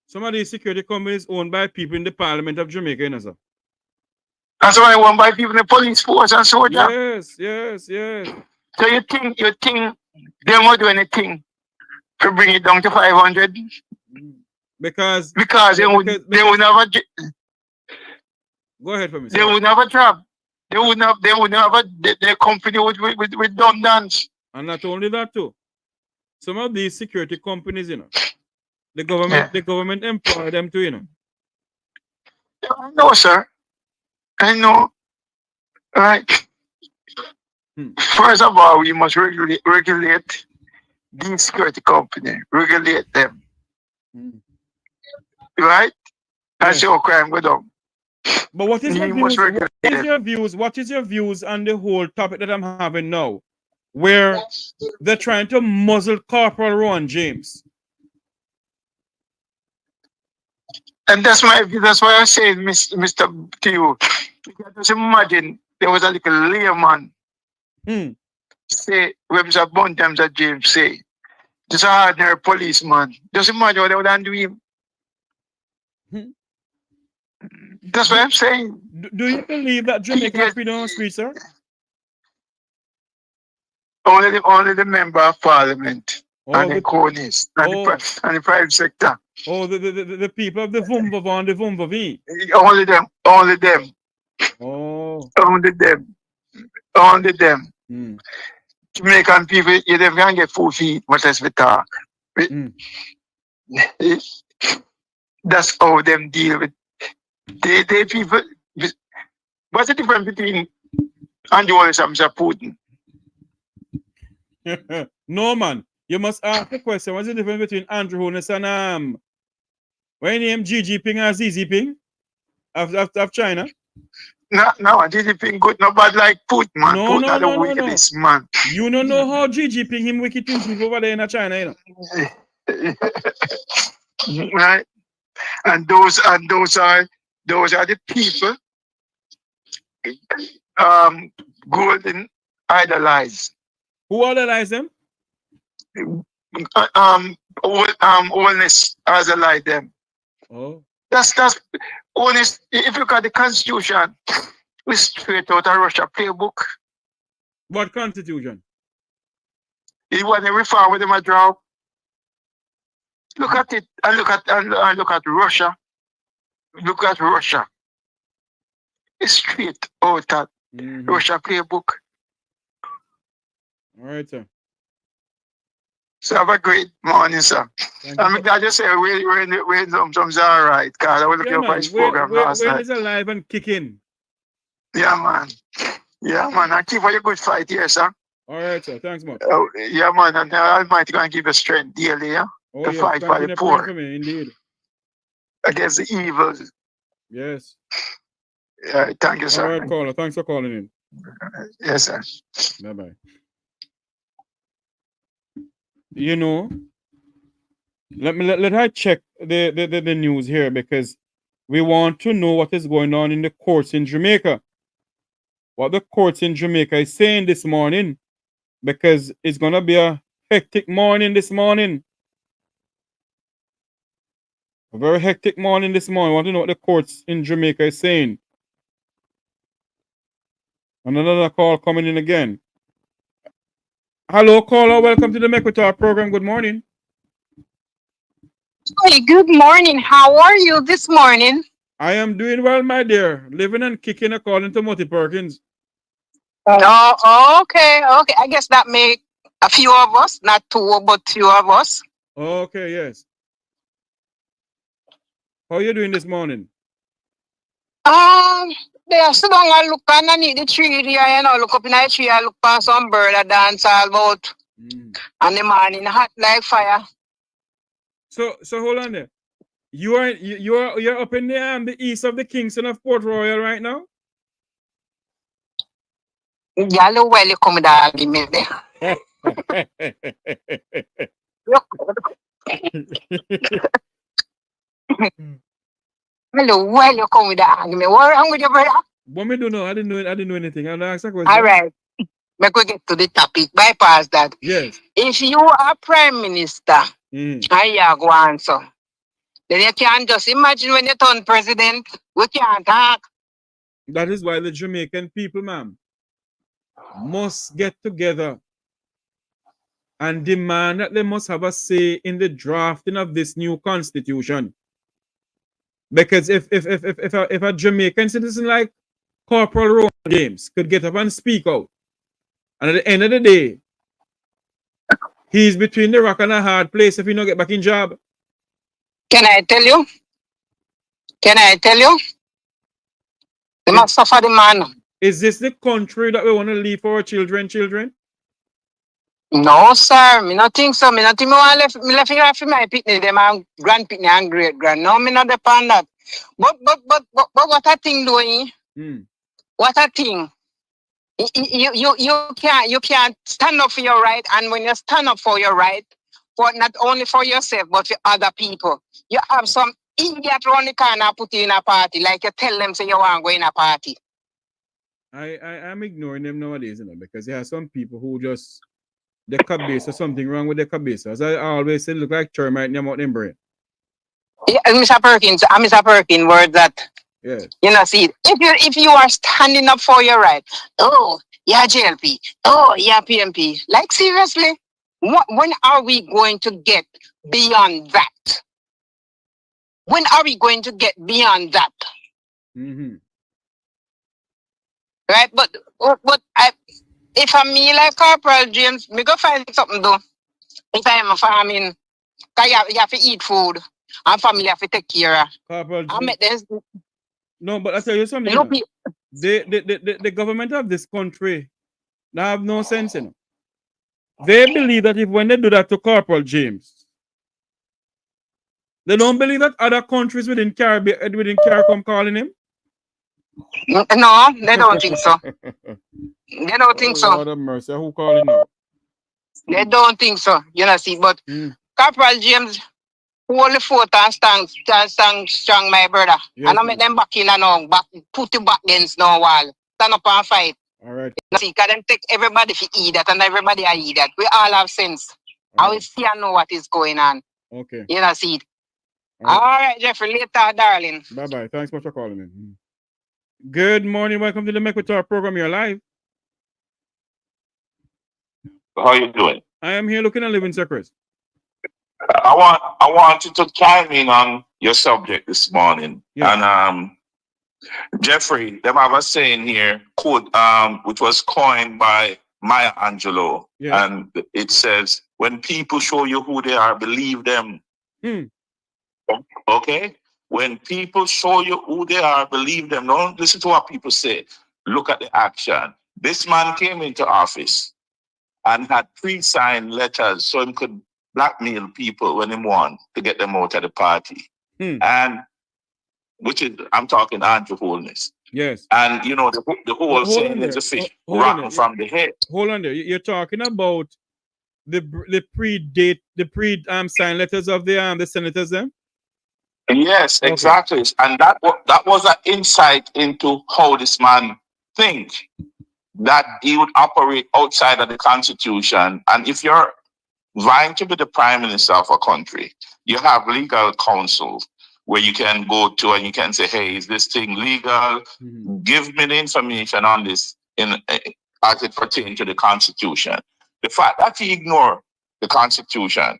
Some of these security companies owned by people in the Parliament of Jamaica, you know, sir. That's why owned by people in the police force and soldiers. Yes. So you think they won't do anything to bring it down to 500? Because they would never. Go ahead for me. They would never job. They would never their company with dumb dance. And not only that too. Some of these security companies, you know, the government employ them too, you know. I know, sir. I know. Right. First of all, we must regulate these security company. Regulate them. Right? That's your crime go down. But what is your views? What is your views on the whole topic that I'm having now, where they're trying to muzzle Corporal Rohan James? And that's why I say, Mr. to you, just imagine there was a little layman say, when Mr. Bunting, Mr. James say, just an ordinary policeman. Just imagine what they would have to him. That's what I'm saying. Do you believe that Jamaica has freedom of speech, sir? Only the member of parliament and the colonies and the private sector. Oh, the people of the Vumva and the Vumvavi. Only them. Oh. Only them. Jamaican people, you never can get 4 feet, much less we talk. That's how them deal with. They people. What's the difference between Andrew Wallace and Mr. Putin? No, man. You must ask the question. What's the difference between Andrew Wallace and what name Xi Jinping and Xi Jinping of China? No, Xi Jinping good, no bad like Putin, man. Putin are the wickedest man. You don't know how Xi Jinping him wicked things over there in China, you know. Right? And those are the people golden idolize. Who idolize them? Honest idolize them. Oh. That's honest. If you look at the Constitution, we straight out of Russia playbook. What Constitution? It was a reform with them a draw. Look at it and look at Russia. Look at Russia. It's straight out of Russia playbook. All right, sir. So have a great morning, sir. I'm glad you say when sometimes all right, because I was looking for his program last night. When is alive and kicking? Yeah, man. Yeah, man. I keep for your good fight here, sir. All right, sir. Thanks, man. Yeah, man. And Almighty going to give you strength daily, yeah? To fight for the poor. For me, indeed. Against the evil. Yes. Yeah, thank you, sir. All right, caller. Thanks for calling in. Yes, sir. Bye-bye. You know, let I check the news here, because we want to know what is going on in the courts in Jamaica. What the courts in Jamaica is saying this morning, because it's going to be a hectic morning this morning. A very hectic morning this morning. I want to know what the courts in Jamaica is saying. Another call coming in again. Hello, caller. Welcome to the Mequitar program. Good morning. Hey, good morning. How are you this morning? I am doing well, my dear. Living and kicking according to Moti Perkins. Oh, okay. I guess that make a few of us, not two, but few of us. Okay, yes. How are you doing this morning? They are sit down and look underneath the tree here, look up in the tree and look for some bird that dance all about. And the morning hot like fire. So hold on there. You're up in the east of the Kingston of Port Royal right now? Yeah, well, you come with the argument there. Hello, well, you come with the argument. What wrong with your brother? What me do now? I didn't know anything. I'll ask a question. All right. Make we get to the topic. Bypass that. Yes. If you are prime minister, and you go answer, then you can't just imagine when you turn president, we can't talk. That is why the Jamaican people, ma'am, must get together and demand that they must have a say in the drafting of this new constitution. Because if a Jamaican citizen like Corporal Rohan James could get up and speak out, and at the end of the day, he's between the rock and a hard place if he don't get back in job. Can I tell you? They must suffer the man. Is this the country that we want to leave for our children? No, sir. Me not think so. Me not think me left here for my pitney, them and grand pitney and great grand. No, me not depend that. But what a thing doing? What a thing. You can't stand up for your right, and when you stand up for your right, for not only for yourself but for other people, you have some idiot around the corner put you in a party, like you tell them say you want to go in a party. I'm ignoring them nowadays, because there are some people who just their cabeza, something wrong with their cabeza. As I always say, look like termite in them brain. Yeah, Mr. Perkins, word that. Yeah. You know, see, if you are standing up for your right, oh, yeah, JLP, oh, yeah, PMP, like seriously, when are we going to get beyond that? When are we going to get beyond that? Right, but if I'm me like Corporal James, me go find something to do. If I am farming, because you have to eat food, and family have to take care of. Corporal James. No, but I tell you something. The government of this country, they have no sense, They believe that when they do that to Corporal James, they don't believe that other countries within CARICOM calling him. No, they don't think so. They don't think so. Lord of mercy, who calling now? They don't think so. You know, see, but Corporal James, hold the fort and stand strong, my brother. Yes, and I make them back in and on, put you back against no wall. Stand up and fight. All right. You see, because them take everybody for eat that, and everybody I eat that. We all have sense. I will see and know what is going on. Okay. You know, see. All right, Jeffrey, later, darling. Bye-bye. Thanks much for calling in. Good morning. Welcome to the Mequitar program. You're live. How are you doing? I am here looking at living secrets. I want you to chime in on your subject this morning. Yeah. And Jeffrey, them have a saying here, quote, which was coined by Maya Angelou, and it says, when people show you who they are, believe them. Okay? When people show you who they are, believe them. Don't listen to what people say. Look at the action. This man came into office and had pre-signed letters so he could blackmail people when he want to get them out of the party. And which is, I'm talking Andrew Holness. Yes. And you know, the whole saying is a fish rotten from the head. Hold on there. You're talking about the signed letters of the senators then? Yes, exactly. And that was an insight into how this man thinks, that he would operate outside of the Constitution. And if you're vying to be the prime minister of a country, you have legal counsel where you can go to and you can say, hey, is this thing legal? Give me the information on this as it pertains to the Constitution. The fact that he ignored the Constitution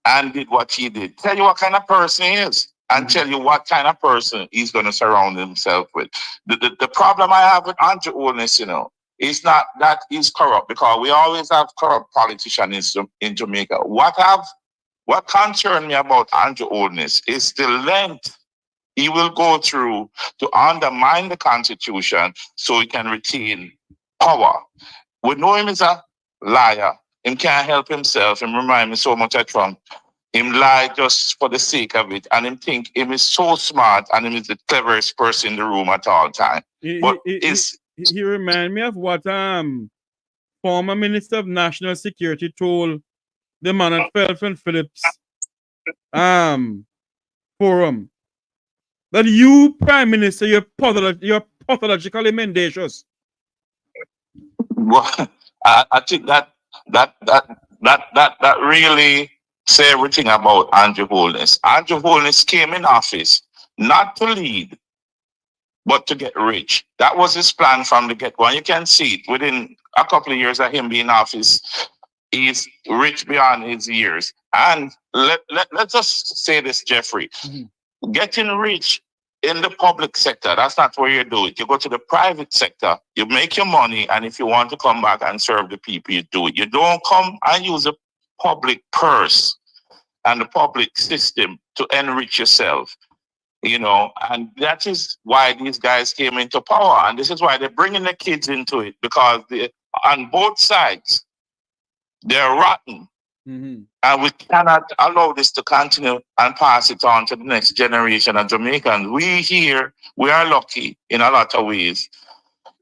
and did what he did, tell you what kind of person he is, and tell you what kind of person he's going to surround himself with. The problem I have with Andrew Holness, you know, is not that he's corrupt, because we always have corrupt politicians in Jamaica. What concerns me about Andrew Holness is the length he will go through to undermine the Constitution so he can retain power. We know him as a liar. He can't help himself. He reminds me so much of Trump. Him lie just for the sake of it, and him think him is so smart and him is the cleverest person in the room at all time. He reminds me of what former Minister of National Security told the man at Felton Phillips forum, that you, Prime Minister, you're pathologically mendacious. Well, I think that really say everything about Andrew Holness. Andrew Holness came in office not to lead, but to get rich. That was his plan from the get-go. And you can see it within a couple of years of him being in office. He's rich beyond his years. And let's just say this, Jeffrey. Getting rich in the public sector, that's not where you do it. You go to the private sector, you make your money, and if you want to come back and serve the people, you do it. You don't come and use a public purse and the public system to enrich yourself. You know, and that is why these guys came into power. And this is why they're bringing the kids into it, because on both sides, they're rotten. And we cannot allow this to continue and pass it on to the next generation of Jamaicans. We are lucky in a lot of ways,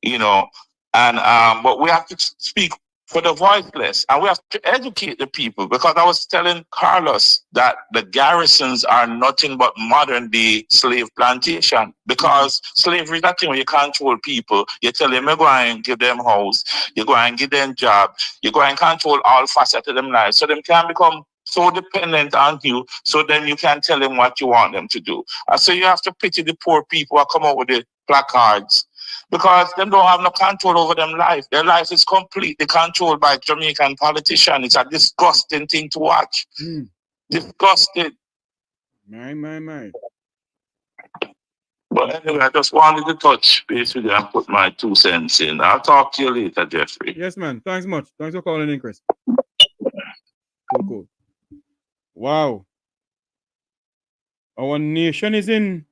you know, and but we have to speak for the voiceless, and we have to educate the people, because I was telling Carlos that the garrisons are nothing but modern day slave plantation, because slavery is that thing where you control people. You tell them, you go and give them house, you go and give them job, you go and control all facets of them life, so them can become so dependent on you, so then you can tell them what you want them to do. And so you have to pity the poor people who come out with the placards, because they don't have no control over them life. Their life is completely controlled by Jamaican politicians. It's a disgusting thing to watch. Disgusting. My. But anyway, I just wanted to touch base with you and put my 2 cents in. I'll talk to you later, Jeffrey. Yes, man. Thanks much. Thanks for calling in, Chris. Cool. Wow. Our nation is in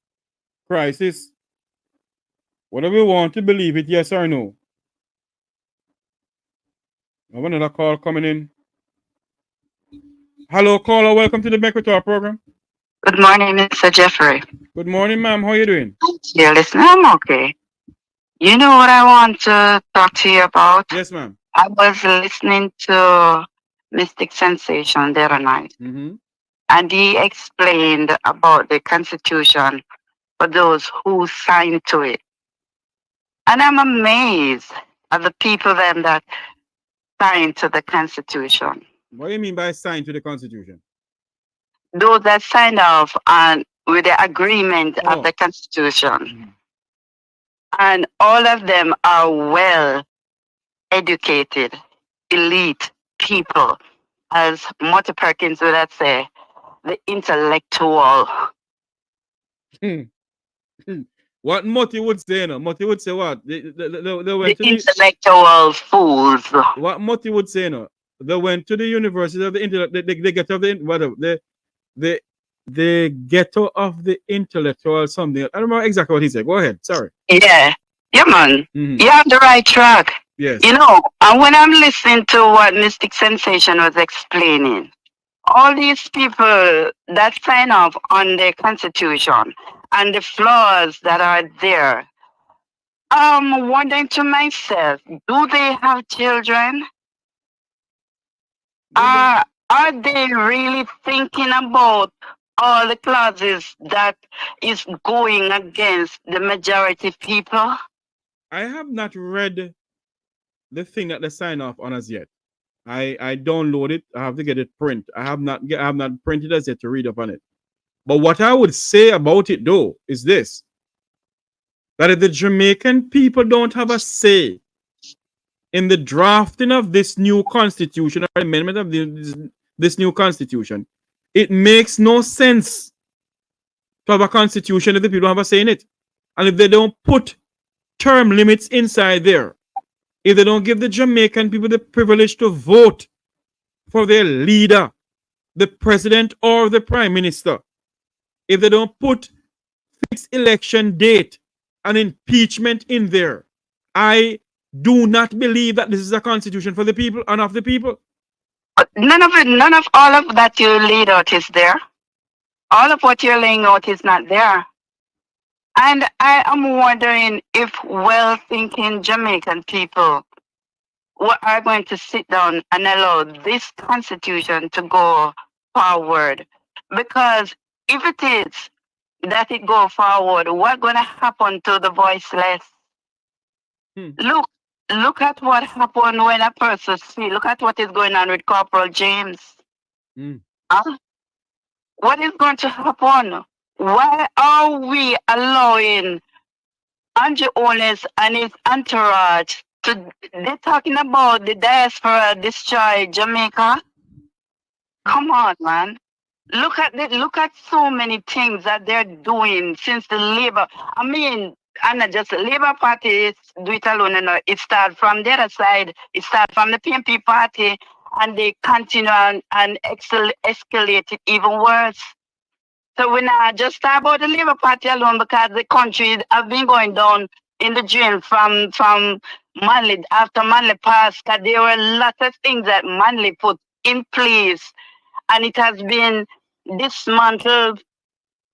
crisis. Whether we want to believe it, yes or no. I have another call coming in. Hello, caller. Welcome to the Bequetor program. Good morning, Mr. Jeffrey. Good morning, ma'am. How are you doing? Yeah, listen, I'm okay. You know what I want to talk to you about? Yes, ma'am. I was listening to Mystic Sensation the other night. And he explained about the Constitution for those who signed to it. And I'm amazed at the people then that signed to the Constitution. What do you mean by signed to the Constitution? Those that signed off on with the agreement of the Constitution. And all of them are well educated, elite people, as Marty Perkins would have say, the intellectual. What Moti would say, no? Moti would say what? They went to intellectual fools. What Moti would say, no? They went to the University of the Intellect. They get of the whatever. The ghetto of the intellectual something. I don't remember exactly what he said. Go ahead. Sorry. Yeah, man. You're on the right track. Yes. And when I'm listening to what Mystic Sensation was explaining, all these people that sign off on the Constitution and the flaws that are there, I'm wondering to myself, do they have children? Are they really thinking about all the clauses that is going against the majority people? I have not read the thing that they sign off on as yet. I download it. I have to get it print. I have not printed as yet to read up on it. But what I would say about it though is this: that if the Jamaican people don't have a say in the drafting of this new constitution or amendment of this new constitution, it makes no sense to have a constitution if the people don't have a say in it. And if they don't put term limits inside there, if they don't give the Jamaican people the privilege to vote for their leader, the president or the prime minister, if they don't put fixed election date and impeachment in there, I do not believe that this is a constitution for the people and of the people. But none of all of that you laid out is there. All of what you're laying out is not there. And I am wondering if well-thinking Jamaican people are going to sit down and allow this constitution to go forward. Because if it is that it go forward, what's going to happen to the voiceless? Look at what happened when a person speaks. Look at what is going on with Corporal James. What is going to happen? Why are we allowing Andrew Holness and his entourage they're talking about the diaspora destroy Jamaica? Come on, man. Look at so many things that they're doing since the Labour. I mean, and not just the Labour Party do it alone. It started from the other side. It started from the PNP Party, and they continue and escalate it even worse. So we're not just talk about the Labour Party alone, because the country have been going down in the drain from Manley after Manley passed. That there were lots of things that Manley put in place, and it has been dismantled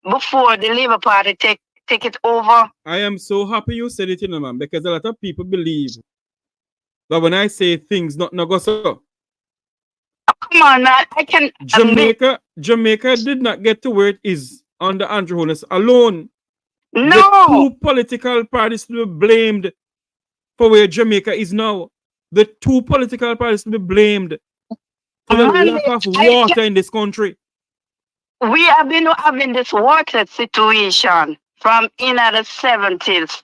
before the Labour Party take it over. I am so happy you said it, man, because a lot of people believe that when I say things not go so. Come on, man. I can Jamaica did not get to where it is under Andrew Holness alone. No. The two political parties to be blamed for where Jamaica is now. The two political parties to be blamed for the lack of water in this country. We have been having this water situation from in the 70s,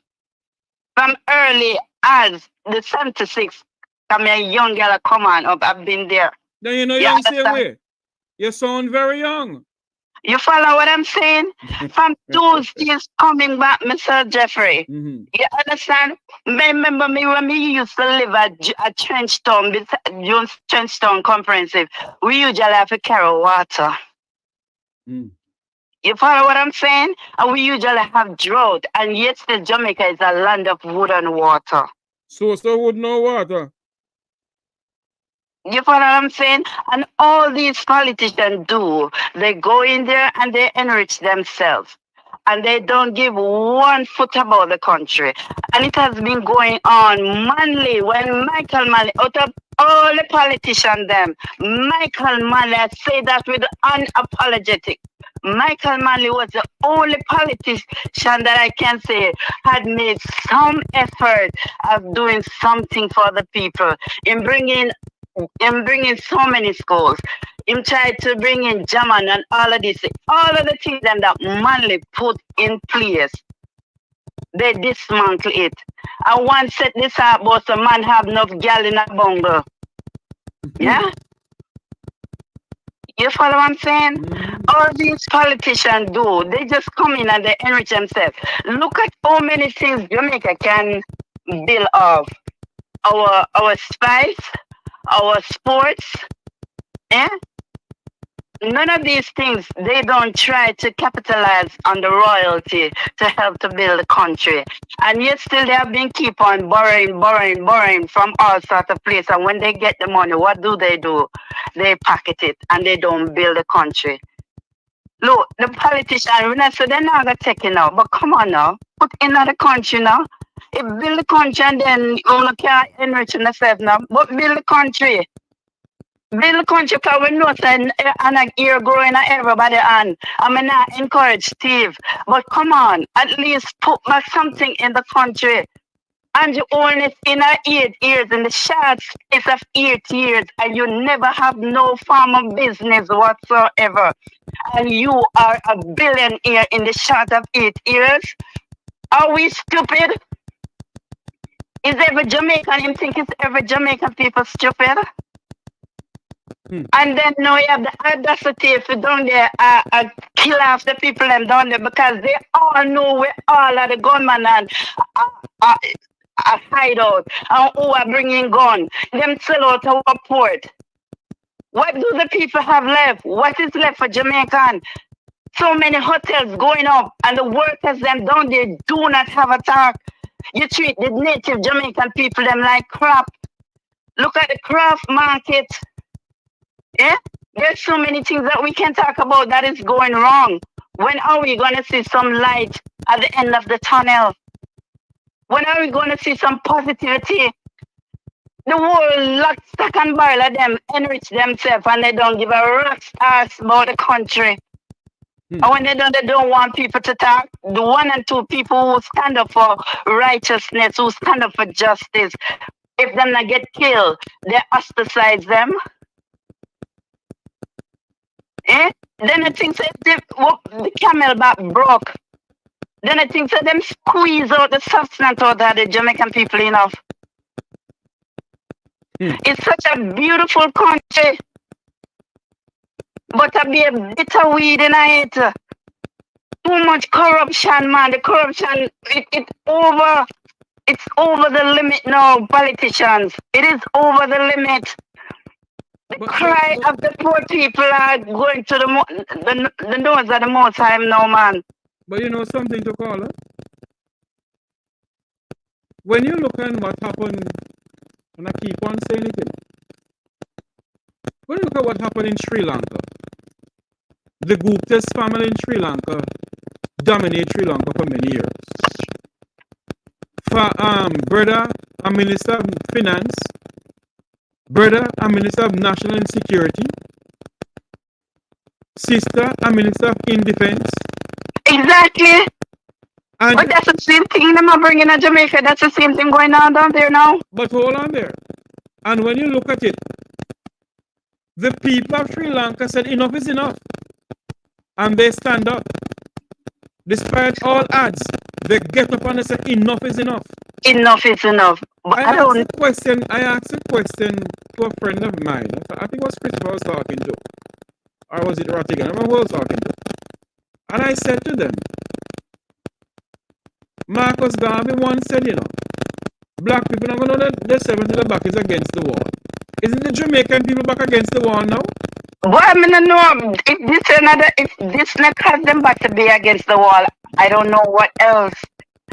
from early as the 76. I'm a young girl come on up. I've been there. Then you know young same way. You sound very young. You follow what I'm saying? From those days coming back, Mr. Jeffrey. You understand? Remember me when we used to live at Trenchtown, Jones Trenchtown Comprehensive. We usually have to carry water. You follow what I'm saying? And we usually have drought, and yet still Jamaica is a land of wood and water. So wood, no water. You follow what I'm saying? And all these politicians do, they go in there and they enrich themselves. And they don't give 1 foot about the country. And it has been going on Manley, when Michael Manley, out of all the politicians them, Michael Manley, I say that with unapologetic. Michael Manley was the only politician that I can say had made some effort of doing something for the people in bringing so many schools. Him tried to bring in German and all of this. All of the things that Manley put in place, they dismantle it. And one said this about the man have enough gal in a bungle. Yeah? You follow what I'm saying? All these politicians do, they just come in and they enrich themselves. Look at how many things Jamaica can build off. Our spice, our sports, eh? None of these things, they don't try to capitalize on the royalty to help to build the country. And yet still they have been keep on borrowing from all sorts of places. And when they get the money, what do? They pocket it and they don't build the country. Look, the politicians, when I say they're not going to take it now, but come on now, put in the country now. If build the country and then you can't enrich themselves now, but build the country. Build the country because we know and a ear growing at everybody and I mean not encourage Steve. But come on, at least put something in the country. And you own it in 8 years, in the short space of 8 years, and you never have no form of business whatsoever. And you are a billionaire in the short of 8 years. Are we stupid? Is every Jamaican, you think it's every Jamaican people stupid? And then now you have the audacity if you down there kill off the people them down there because they all know we all are the gunmen and hideout and who are bringing gun. Them sell out our port. What do the people have left? What is left for Jamaican? So many hotels going up and the workers them down there do not have a talk. You treat the native Jamaican people them like crap. Look at the craft market. Yeah, there's so many things that we can talk about that is going wrong. When are we going to see some light at the end of the tunnel? When are we going to see some positivity? The whole lock, stock and barrel of them enrich themselves and they don't give a rat's ass about the country. And when they don't want people to talk. The 1 and 2 people who stand up for righteousness, who stand up for justice, if them not get killed, they ostracize them. Eh? Then I think that the camel back broke. Then I think that them squeeze out the substance out of the Jamaican people enough. It's such a beautiful country. But I be a bitter weed in it. Too much corruption, man. The corruption, it's over the limit now, politicians. It is over the limit. The cry of the poor people are going to the nose of the most high now, man. But you know something to call it? When you look at what happened, and I keep on saying it, when you look at what happened in Sri Lanka, the Gupta's family in Sri Lanka dominated Sri Lanka for many years. For brother, a minister of finance, brother, a minister of national security, sister, a minister of defense. Exactly. And but that's the same thing I'm bringing in Jamaica. That's the same thing going on down there now. But hold on there. And when you look at it, the people of Sri Lanka said enough is enough. And they stand up. Despite all odds, they get up and they say enough is enough. Enough is enough. But I asked a question to a friend of mine. I think it was Christopher I was talking to. Or was it Ratigan? I remember who I was talking to. And I said to them, Marcus Garvey once said, black people are going to know that the 70s back is against the wall. Isn't the Jamaican people back against the wall now? Well, I mean, no, if this not has them back to be against the wall, I don't know what else.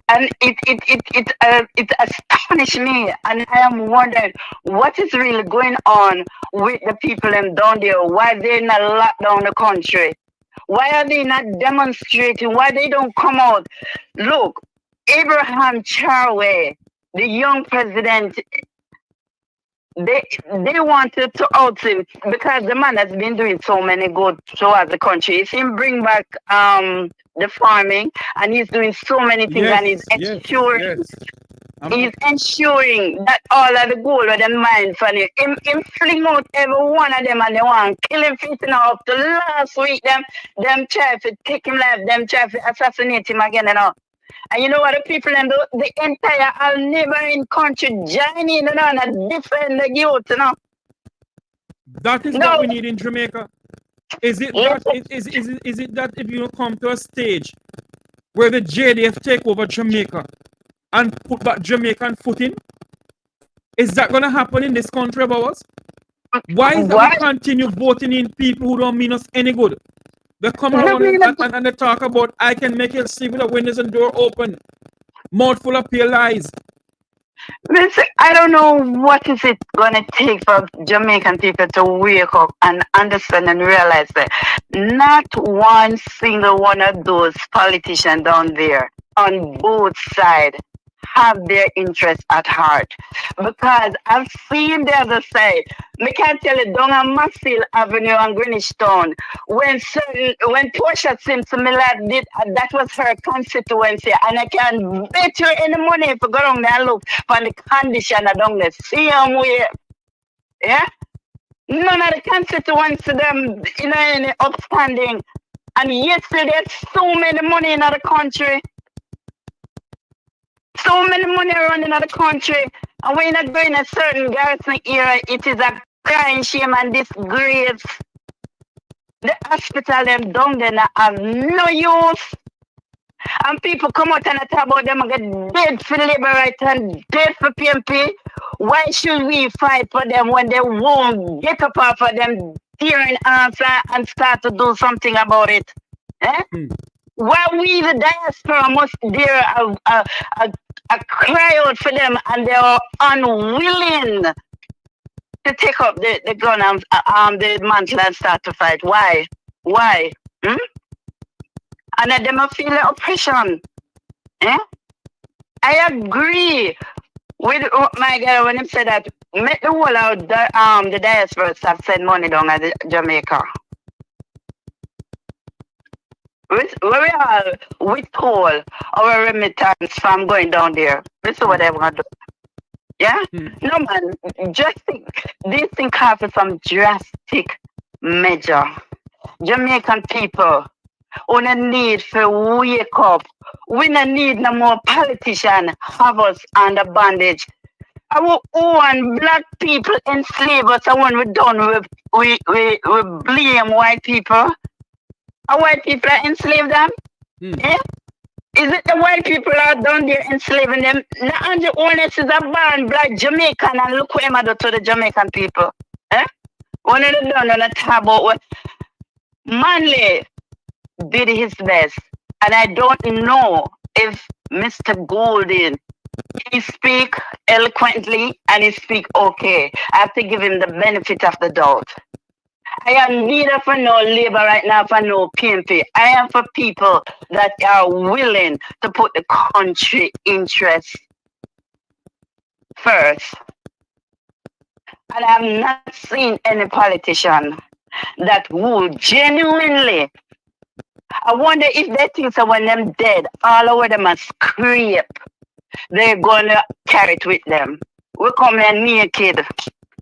And it astonished me, and I am wondering what is really going on with the people down there. Why they not lock down the country? Why are they not demonstrating? Why they don't come out? Look, Abraham Charway, the young president, they wanted to out him because the man has been doing so many good towards the country. He's him bring back the farming, and he's doing so many things, and he's ensuring he's ensuring that all of the gold of the mine for him. Him fling out every one of them and they want to kill him fitting up to last week. Them try to take him life, them try to assassinate him again, And you know what the people and the entire neighboring country join in and defend the youth, That is what we need in Jamaica. Is it that is it that if you come to a stage where the JDF take over Jamaica and put back Jamaican footing, is that going to happen in this country of ours? Why is that we continue voting in people who don't mean us any good? They come around and they talk about I can make you sleep with the windows and door open, mouth full of pale lies. Listen, I don't know what is it gonna take for Jamaican people to wake up and understand and realize that not one single one of those politicians down there on both sides have their interests at heart. Because I've seen the other side. I can tell you down on Massill Avenue and Greenwich Town, when Portia Simpson Millard did, that was her constituency, and I can bet you any money if you go down there and look for the condition down there, same way. Yeah? None of the constituents them any upstanding. And yet still there's so many money in the country. So many money running in the country. And we're not going a certain garrison era, it is a crying shame and disgrace. The hospital them down there have no use. And people come out and talk about them and get dead for labor rights and dead for PMP. Why should we fight for them when they won't get up off of them tearing arms and start to do something about it? Eh? Why we the diaspora must dare a cry out for them and they are unwilling to take up the gun and the mantle and start to fight? Why? Why? And then them feel the oppression. Eh? I agree with my guy when he said that make the whole out the diaspora have sent money down at Jamaica. Where we all withhold our remittance from going down there. This is what I want to do. Yeah? No man, just think these things have some drastic measure. Jamaican people on a need for wake up. We don't need no more politicians have us under bondage. Our own black people enslave us, and when we're done, we blame white people. Our white people are enslaved them? Eh? Is it the white people are down there enslaving them? Now, Andrew Holness is a born black Jamaican, and look what he did to the Jamaican people. Eh? When they done on the talk about what Manley did his best, and I don't know if Mr. Golden he speak eloquently and he speak okay. I have to give him the benefit of the doubt. I am neither for no labor right now for no PMP. I am for people that are willing to put the country interests first. And I have not seen any politician that would genuinely. I wonder if they think that when them dead, all over them are scrape, they're gonna carry it with them. We come here naked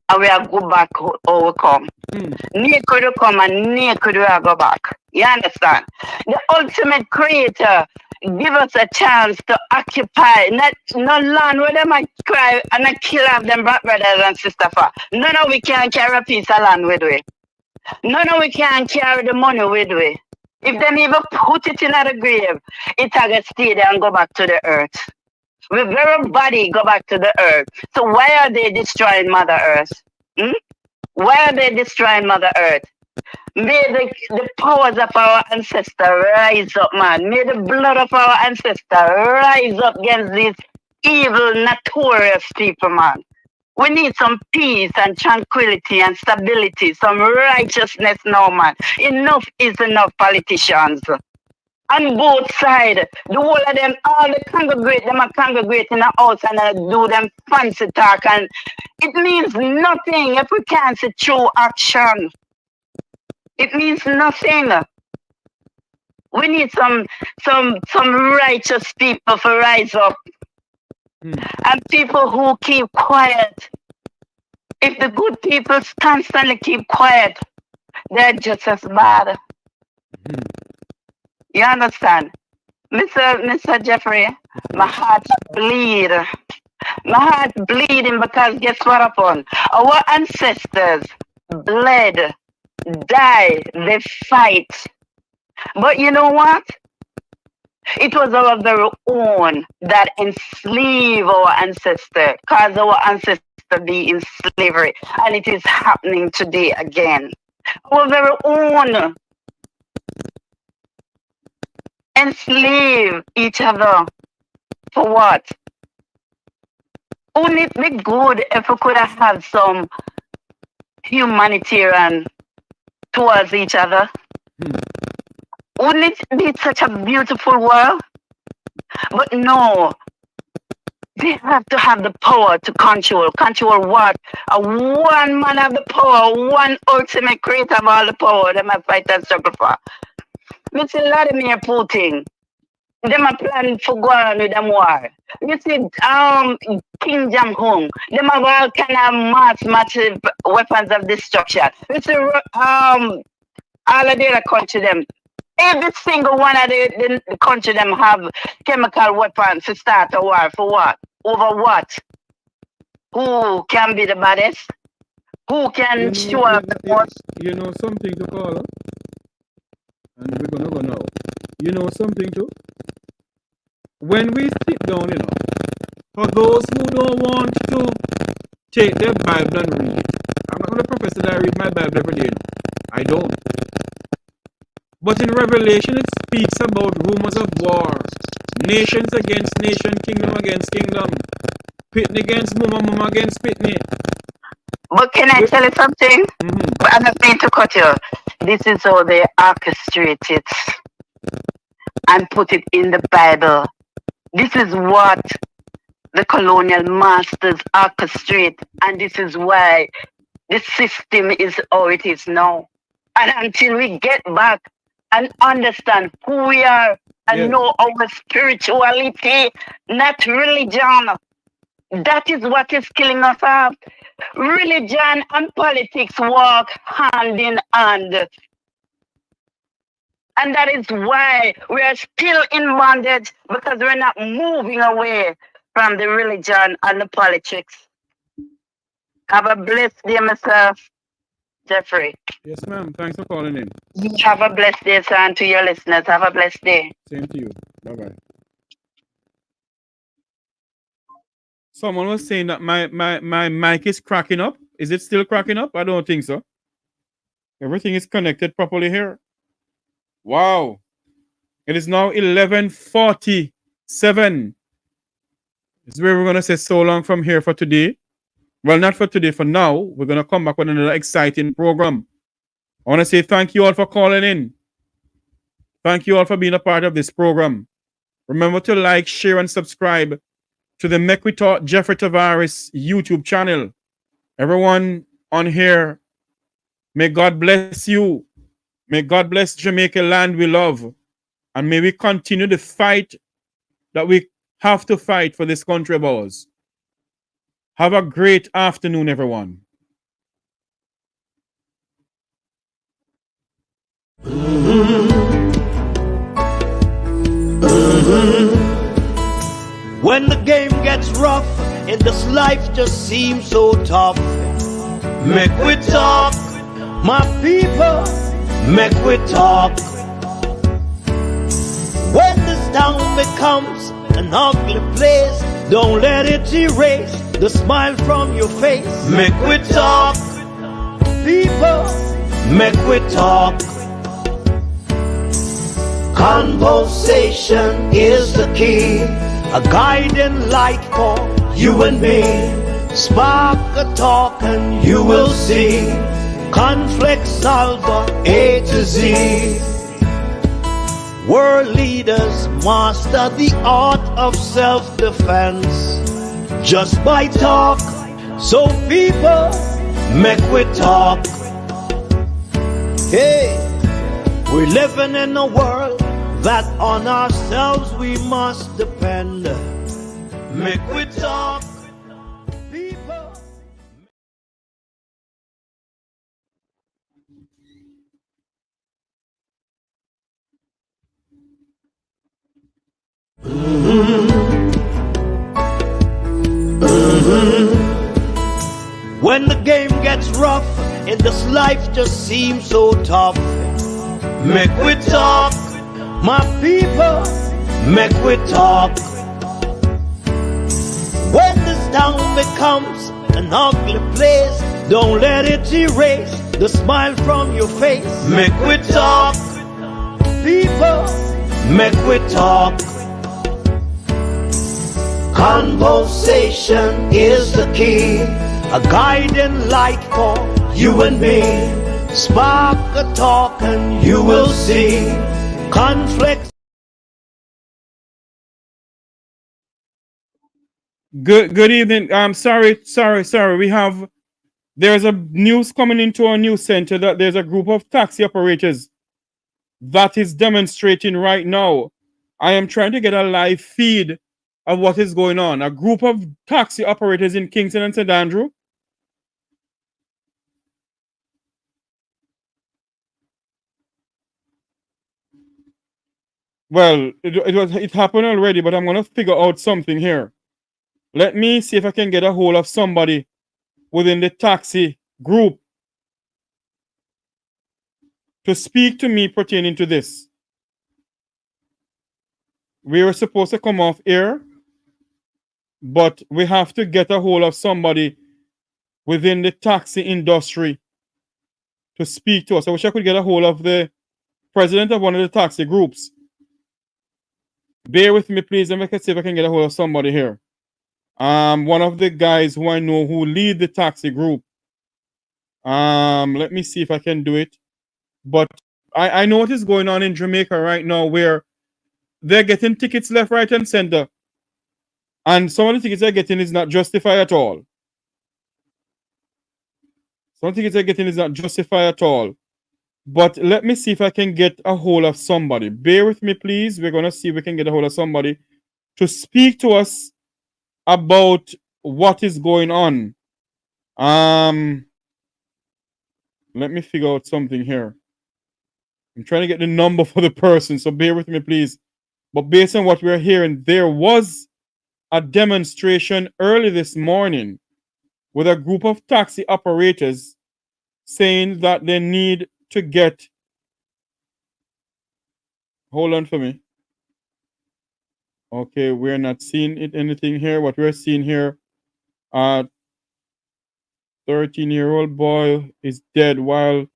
and we are go back or we come. Naked we come and naked we are go back. You understand? The ultimate creator give us a chance to occupy no land where they might cry and kill off them brothers and sisters for. None of we can carry a piece of land with we. None of we can carry the money with we. If they even put it in the grave, it will stay there and go back to the earth. With very body go back to the earth. So why are they destroying Mother Earth? Why are they destroying Mother Earth? May the powers of our ancestors rise up, man. May the blood of our ancestors rise up against these evil, notorious people, man. We need some peace and tranquility and stability, some righteousness now, man. Enough is enough, politicians. On both sides, the whole of them, all the congregate, them are congregate in the house and do them fancy talk, and it means nothing if we can't see true action. It means nothing. We need some righteous people to rise up. And people who keep quiet. If the good people constantly keep quiet, they're just as bad. You understand? Mr. Jeffrey, my heart bleed. My heart bleeding because guess what happened? Our ancestors bled die, they fight. But you know what? It was our very own that enslaved our ancestor, caused our ancestor be in slavery, and it is happening today again. Our very own enslave each other. For what? Wouldn't it be good if we could have had some humanitarian towards each other? Wouldn't it be such a beautiful world? But no, they have to have the power to control. Control what? One man have the power, one ultimate creator of all the power. They might fight and struggle for. Mr. Vladimir Putin, they might plan for going with them war. You see, King Jong-un, they have all kind of massive weapons of destruction. You see, all of the other country them. Every single one of the country them have chemical weapons to start a war. For what? Over what? Who can be the baddest? Who can show up the most? You know something to call, and we're gonna go now. You know something too? When we sit down, for those who don't want to take their Bible and read it, I'm not gonna profess that I read my Bible every day. I don't. But in Revelation, it speaks about rumors of war, nations against nation, kingdom against kingdom, pitney against mama against pitney. But can I tell you something? I don't mean to cut you. This is how they orchestrate it and put it in the Bible. This is what the colonial masters orchestrate, and this is why the system is how it is now. And until we get back and understand who we are and know our spirituality, not religion. That is what is killing us off. Religion and politics walk hand in hand. And that is why we are still in bondage, because we're not moving away from the religion and the politics. Have a blessed day, Mr. Jeffrey. Yes, ma'am. Thanks for calling in. Have a blessed day, sir, and to your listeners. Have a blessed day. Same to you. Bye-bye. Someone was saying that my mic is cracking up. Is it still cracking up? I don't think so. Everything is connected properly here. Wow. It is now 11:47. This is where we're going to say so long from here for today. Well, not for today, for now. We're going to come back with another exciting program. I want to say thank you all for calling in. Thank you all for being a part of this program. Remember to like, share, and subscribe to the Make We Talk Jeffrey Tavares YouTube channel. Everyone on here, may God bless you. May God bless Jamaica land we love. And may we continue the fight that we have to fight for this country of ours. Have a great afternoon, everyone. When the game gets rough and this life just seems so tough, make we talk, my people, make we talk. When this town becomes an ugly place, don't let it erase the smile from your face. Make we talk, people, make we talk. Conversation is the key, a guiding light for you and me. Spark a talk and you will see. Conflict solver A to Z. World leaders master the art of self-defense just by talk. So people, make we talk. Hey, we're living in a world that on ourselves we must depend. Make we talk, people. When the game gets rough and this life just seems so tough. Make we talk, my people, make we talk. When this town becomes an ugly place, don't let it erase the smile from your face. Make we talk, people, make we talk. Conversation is the key, a guiding light for you and me. Spark a talk and you will see conflicts. Good evening. Sorry. There's a news coming into our news center that there's a group of taxi operators that is demonstrating right now. I am trying to get a live feed of what is going on. A group of taxi operators in Kingston and St. Andrew. Well, it happened already, but I'm going to figure out something here. Let me see if I can get a hold of somebody within the taxi group to speak to me pertaining to this. We were supposed to come off air, but we have to get a hold of somebody within the taxi industry to speak to us. I wish I could get a hold of the president of one of the taxi groups. Bear with me, please, and I can see if I can get a hold of somebody here. One of the guys who I know who lead the taxi group. Let me see if I can do it. But I know what is going on in Jamaica right now, where they're getting tickets left, right, and center. And some of the tickets they're getting is not justified at all. Some tickets they're getting is not justified at all. But let me see if I can get a hold of somebody. Bear with me, please. We're going to see if we can get a hold of somebody to speak to us about what is going on. Let me figure out something here. I'm trying to get the number for the person, so bear with me, please. But based on what we're hearing, there was a demonstration early this morning with a group of taxi operators saying that they need to get... Hold on for me. Okay, we're not seeing anything here. What we're seeing here, 13-year-old boy is dead while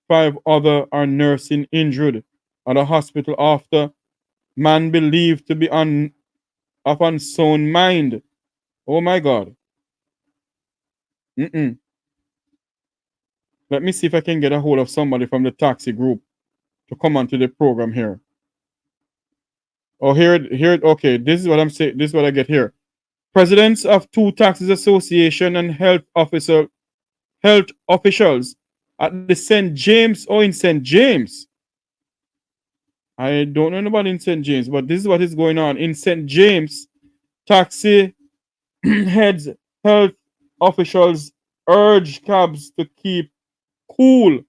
5 others are nursing injured at a hospital after man believed to be of unsound mind. Oh my God. Let me see if I can get a hold of somebody from the taxi group to come onto the program here. Oh, here. Okay, this is what I'm saying. This is what I get here. Presidents of 2 taxis association and health officials at the St. James or in St. James. I don't know about in St. James, but this is what is going on. In St. James, taxi heads, health officials urge cabs to keep cool.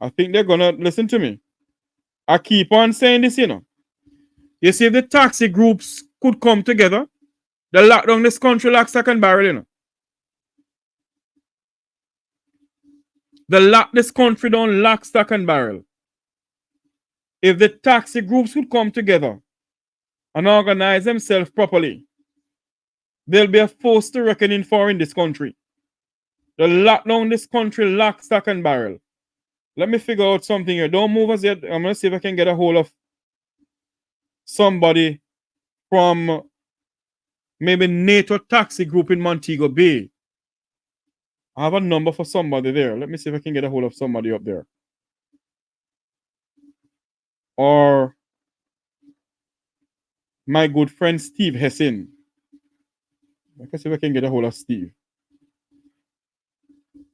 I think they're going to listen to me. I keep on saying this, you know. You see, if the taxi groups could come together, they lock down this country like stock and barrel, you know. They lock this country down like stock and barrel. If the taxi groups could come together and organize themselves properly, there'll be a force to reckon for in this country. They lock down this country lock, stock, and barrel. Let me figure out something here. Don't move us yet. I'm going to see if I can get a hold of somebody from maybe NATO taxi group in Montego Bay. I have a number for somebody there. Let me see if I can get a hold of somebody up there. Or my good friend Steve Hessin. I can see if I can get a hold of Steve.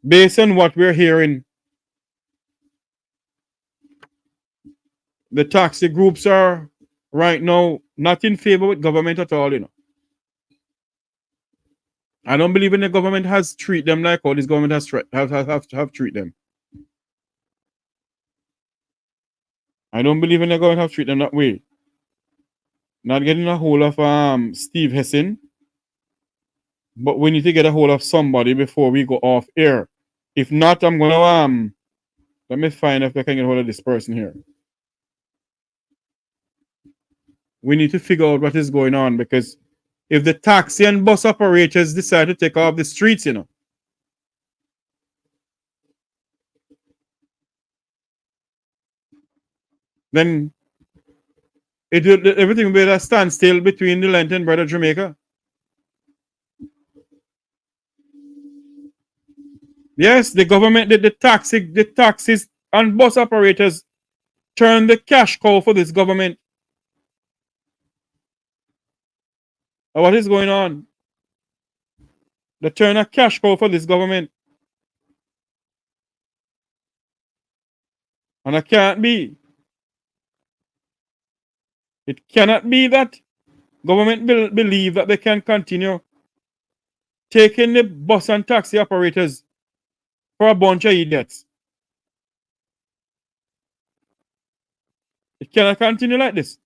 Based on what we're hearing, the taxi groups are right now not in favor with government at all, you know. I don't believe in the government has treat them like how this government has treat them. I don't believe in the government have treat them that way. Not getting a hold of Steve Hessin, but we need to get a hold of somebody before we go off air. If not, I'm gonna let me find if I can get hold of this person here. We need to figure out what is going on, because if the taxi and bus operators decide to take off the streets, then everything will be at a standstill between the Lent and Bread of Jamaica. Yes, the government, the taxis and bus operators turn the cash cow for this government. What is going on? They turn a cash cow for this government. And it can't be. It cannot be that government believe that they can continue taking the bus and taxi operators for a bunch of idiots. It cannot continue like this.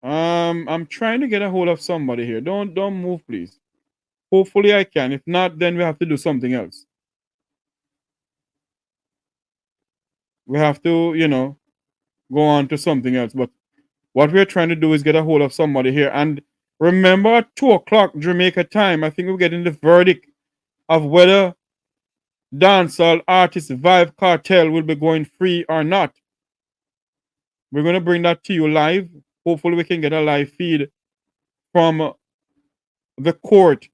I'm trying to get a hold of somebody here. Don't move, please. Hopefully I can. If not, then we have to do something else. We have to, go on to something else. But what we're trying to do is get a hold of somebody here. And remember, at 2 o'clock Jamaica time, I think we're getting the verdict of whether dancehall artist Vibe Cartel will be going free or not. We're going to bring that to you live. Hopefully we can get a live feed from the court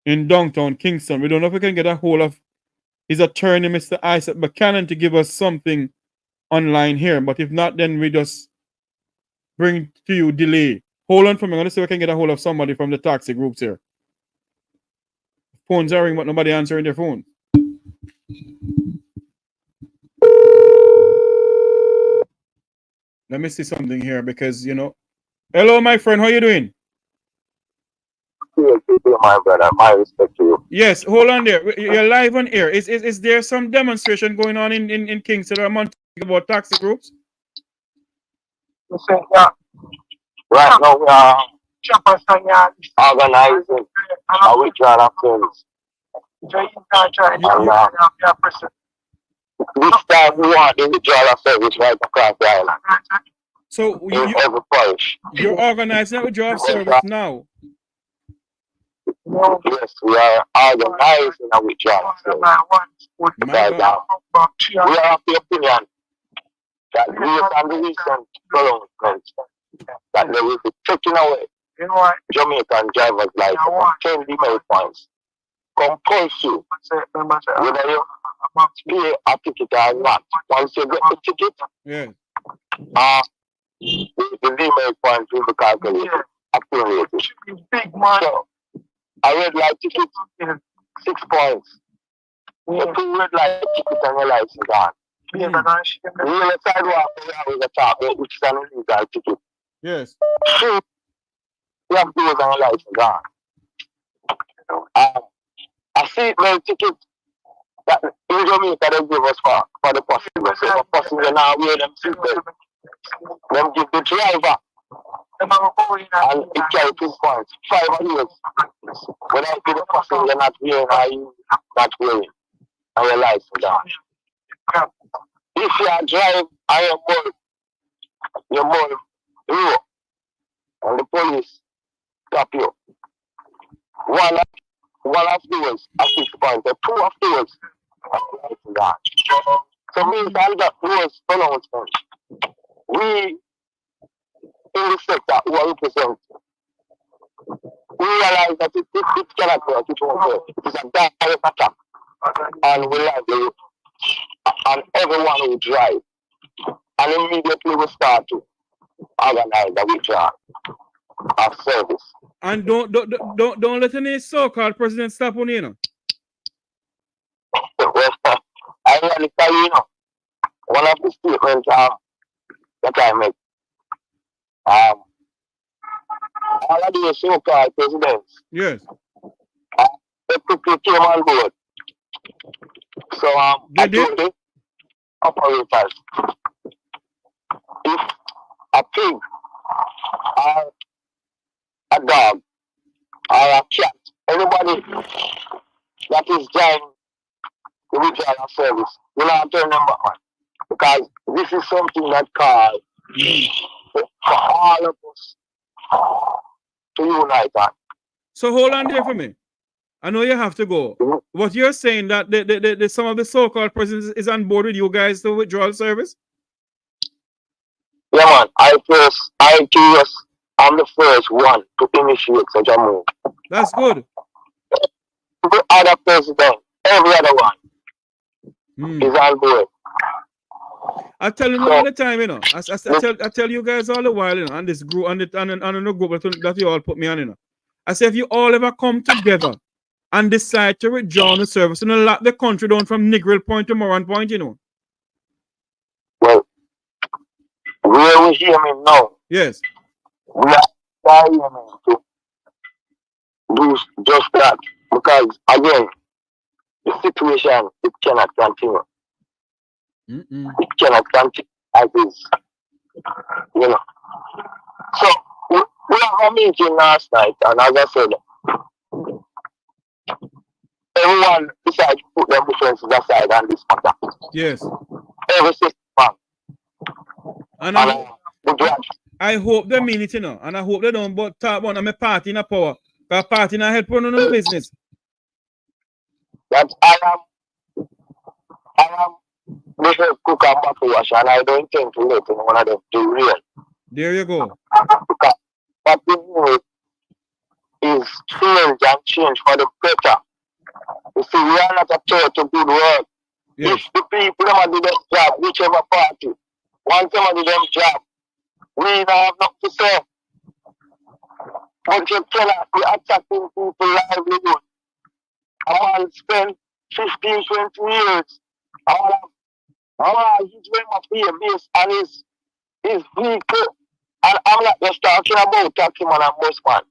in downtown Kingston. We don't know if we can get a hold of his attorney, Mr. Isaac Buchanan, to give us something online here. But if not, then we just bring to you delay. Hold on for me. I'm going to see if I can get a hold of somebody from the taxi groups here. Phones are ringing, but nobody answering their phone. Let me see something here because, Hello, my friend. How you doing? My brother, my respect to you. Yes, hold on there. You're live on air. Is there some demonstration going on in Kingston or Montego about taxi groups? Yeah. Right now we are organizing a withdrawal of funds. This time we want the withdrawal of service right across the island. So you're organizing a withdrawal of service now? Yes, we are organizing a withdrawal of service. We are of the opinion that based on the recent pronouncements that they will be taking away Jamaican driver's license 10 email points. Compulsory, whether you pay a ticket or not. Once you get the ticket, the email points will be calculated, accumulated. So, a red light ticket, 6 points. The 2 red light tickets and your license gone. Real sidewalk with the top, which is an illegal ticket. Yes. You have those on your license gone. A seatbelt ticket that in Jamaica they give us for the passenger. So the passenger now wear them seatbelt. Them give the driver. And it carries 2 points. 5 years. When I see the passenger not wearing or you not wearing on your license gone. If you are driving and you're more low, and the police stop you, one of those are 6 points, or 2 of those are gone. So based on that those pronouncements, we in the sector who are represented, we realize that it cannot work, it won't work. It is a direct attack on we livelihood and everyone who drive. And immediately we start to organize a withdrawal of service. And don't let any so-called president stop on you. I really tell you, one of the statements that I make, all of the so-called presidents, yes, they quickly came on board. So I told the operators, if a pig or a dog or a cat, anybody that is joining the withdrawal service. You know, I'm telling them back, because this is something that calls for all of us to unite on. So hold on there for me. I know you have to go. What you're saying that the some of the so-called presidents is on board with you guys to withdrawal service? Yeah, man. I'm the first one to initiate such a move. That's good. The other president, every other one, is on board. I tell you all the time, you know. I tell you guys all the while, you know, on this group, on the group that you all put me on, you know. I say if you all ever come together and decide to withdraw the service and lock the country down from Negril Point to Moran Point, you know. Well, where we hear me now. Yes. We are trying to do just that. Because again, the situation, it cannot continue. It cannot continue as is. You know. So we have a meeting last night, and as I said, everyone decided to put their differences aside on this matter. Yes. Every system. And I hope they mean it, you know, and I hope they don't but talk about my party in a power. Because party not help run no business. That I am the head cook and bottle wash, and I don't intend to let one of them do real. There you go. Because what we need is change and change for the better. You see, we are not a church to do the work. Yes. If the people don't do their job, whichever party, once they do their job, we don't have nothing to say. But you cannot be attacking people's livelihood. I want to spend 15, 20 years. I want his way of base and his vehicle. And I'm not just talking about taxi man and bus man.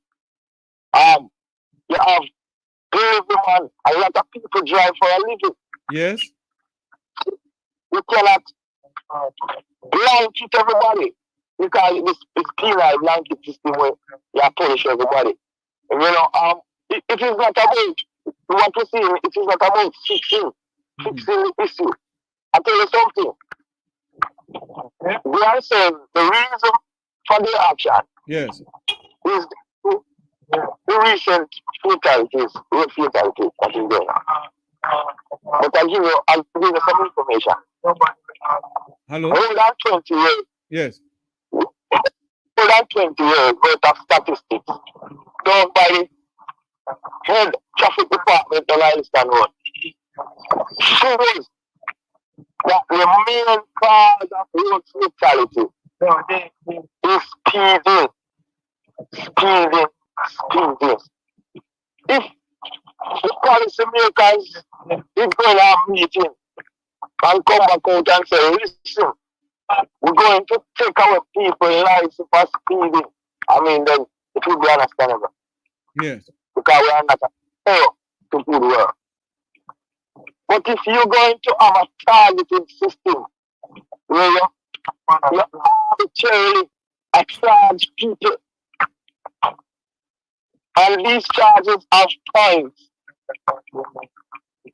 You have delivery man. A lot of people drive for a living. Yes. You cannot blanket everybody. Because it's penal blanket system where you punish everybody. And you know, it is not about what we see, it is not about fixing the issue. I tell you something. We are saying the reason for the action yes. is the recent fatalities that is going on. But I'll give you some information. Hello? More than 20 years. Yes. More than 20 years worth of statistics done by the head traffic department on Island Road. Shows that the main cause of road fatality is speeding. If the policymakers is going to have a meeting and come back out and say, listen, we're going to take our people's lives for speeding, I mean, then it will be understandable. Yes. Because we are not to do the work. But if you're going to have a targeted system where you arbitrarily charge people, and these charges have points,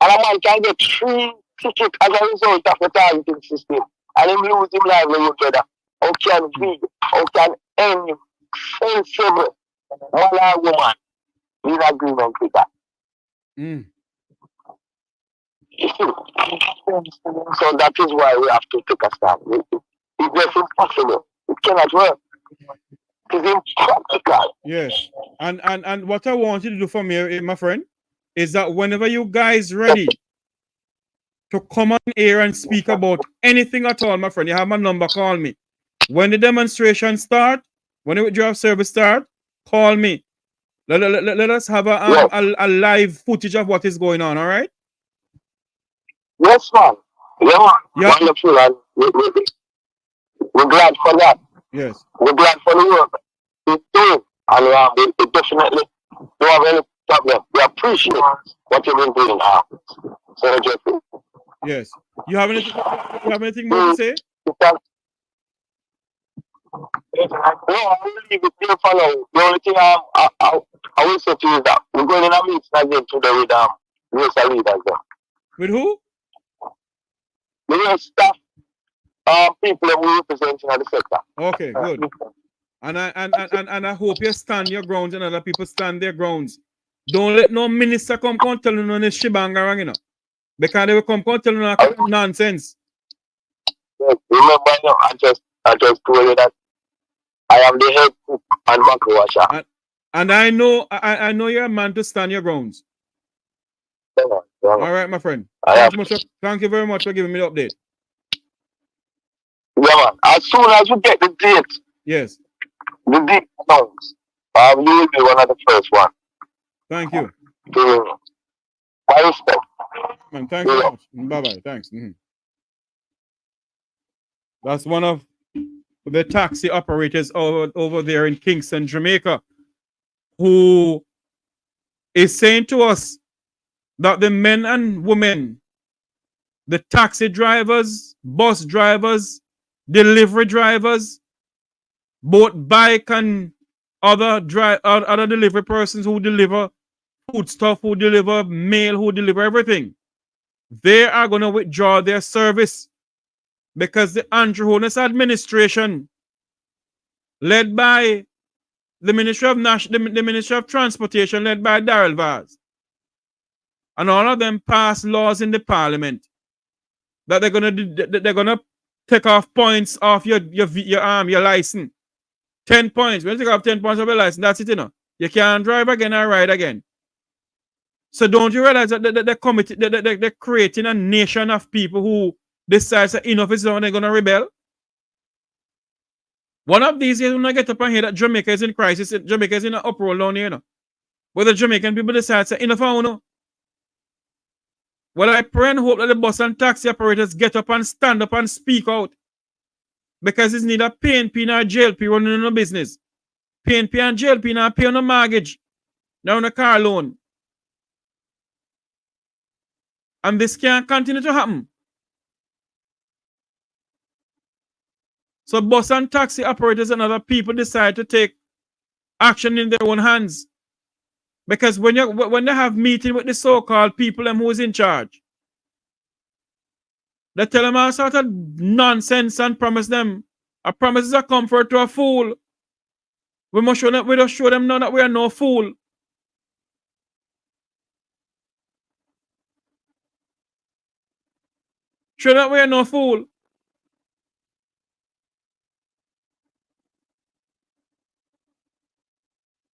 and a man can get 3 tickets as a result of the targeting system, and him lose his livelihood together. How can any sensible man or woman be in agreement with that? So that is why we have to take a stand. It's just impossible. It cannot work. It is impractical. Yes. And what I want you to do for me, my friend, is that whenever you guys ready to come on air and speak about anything at all, my friend, you have my number, call me. When the demonstration start, when the withdrawal service start, call me. Let us have a live footage of what is going on, all right? Yes, man. Yeah, wonderful. And we're glad for that. Yes. We're glad for the work it's doing. And we definitely don't have any problem. We appreciate what you've been doing now. So, Jeffrey. Yes. You have anything more to say? No, I will leave it there for now. The only thing I will say to you is that we're going in a meeting again today with Yes, I lead as well. With who? The staff, people that we represent in the sector. Okay, good. And I hope you stand your grounds and other people stand their grounds. Don't let no minister come tell you no this shibanga, you know. Because they will come tell you no nonsense. Yes, remember, you know, I just told you that I am the head cook and macro washer. And I know you're a man to stand your grounds. Yeah, all right, my friend. Thank you very much for giving me the update. Yeah, man. As soon as you get the date, yes, the date comes, you will be one of the first one. Thank you. My respect. Man, thanks so much. Bye-bye. Thanks. That's one of the taxi operators over there in Kingston, Jamaica, who is saying to us that the men and women, the taxi drivers, bus drivers, delivery drivers, both bike and other delivery persons who deliver foodstuff, who deliver mail, who deliver everything, they are going to withdraw their service because the Andrew Holness administration, led by the Ministry of the Ministry of Transportation, led by Darrell Vaz, and all of them passed laws in the Parliament that they're gonna take off points off your license. 10 points. When you take off 10 points of your license, that's it, you know. You can't drive again or ride again. So don't you realize that they're creating a nation of people who decide that enough is done and they're gonna rebel? One of these years when I get up and hear that Jamaica is in crisis, Jamaica is in an uproar down here, you know. Where the Jamaican people decide that enough, you know. Well, I pray and hope that the bus and taxi operators get up and stand up and speak out. Because it's neither PNP nor JLP running no business. PNP and JLP not paying no mortgage, now on a car loan. And this can't continue to happen. So bus and taxi operators and other people decide to take action in their own hands. Because when they have meeting with the so-called people who is in charge, they tell them all sort of nonsense and promise them. A promise is a comfort to a fool. We must show them, we don't show them now that we are no fool. Show that we are no fool.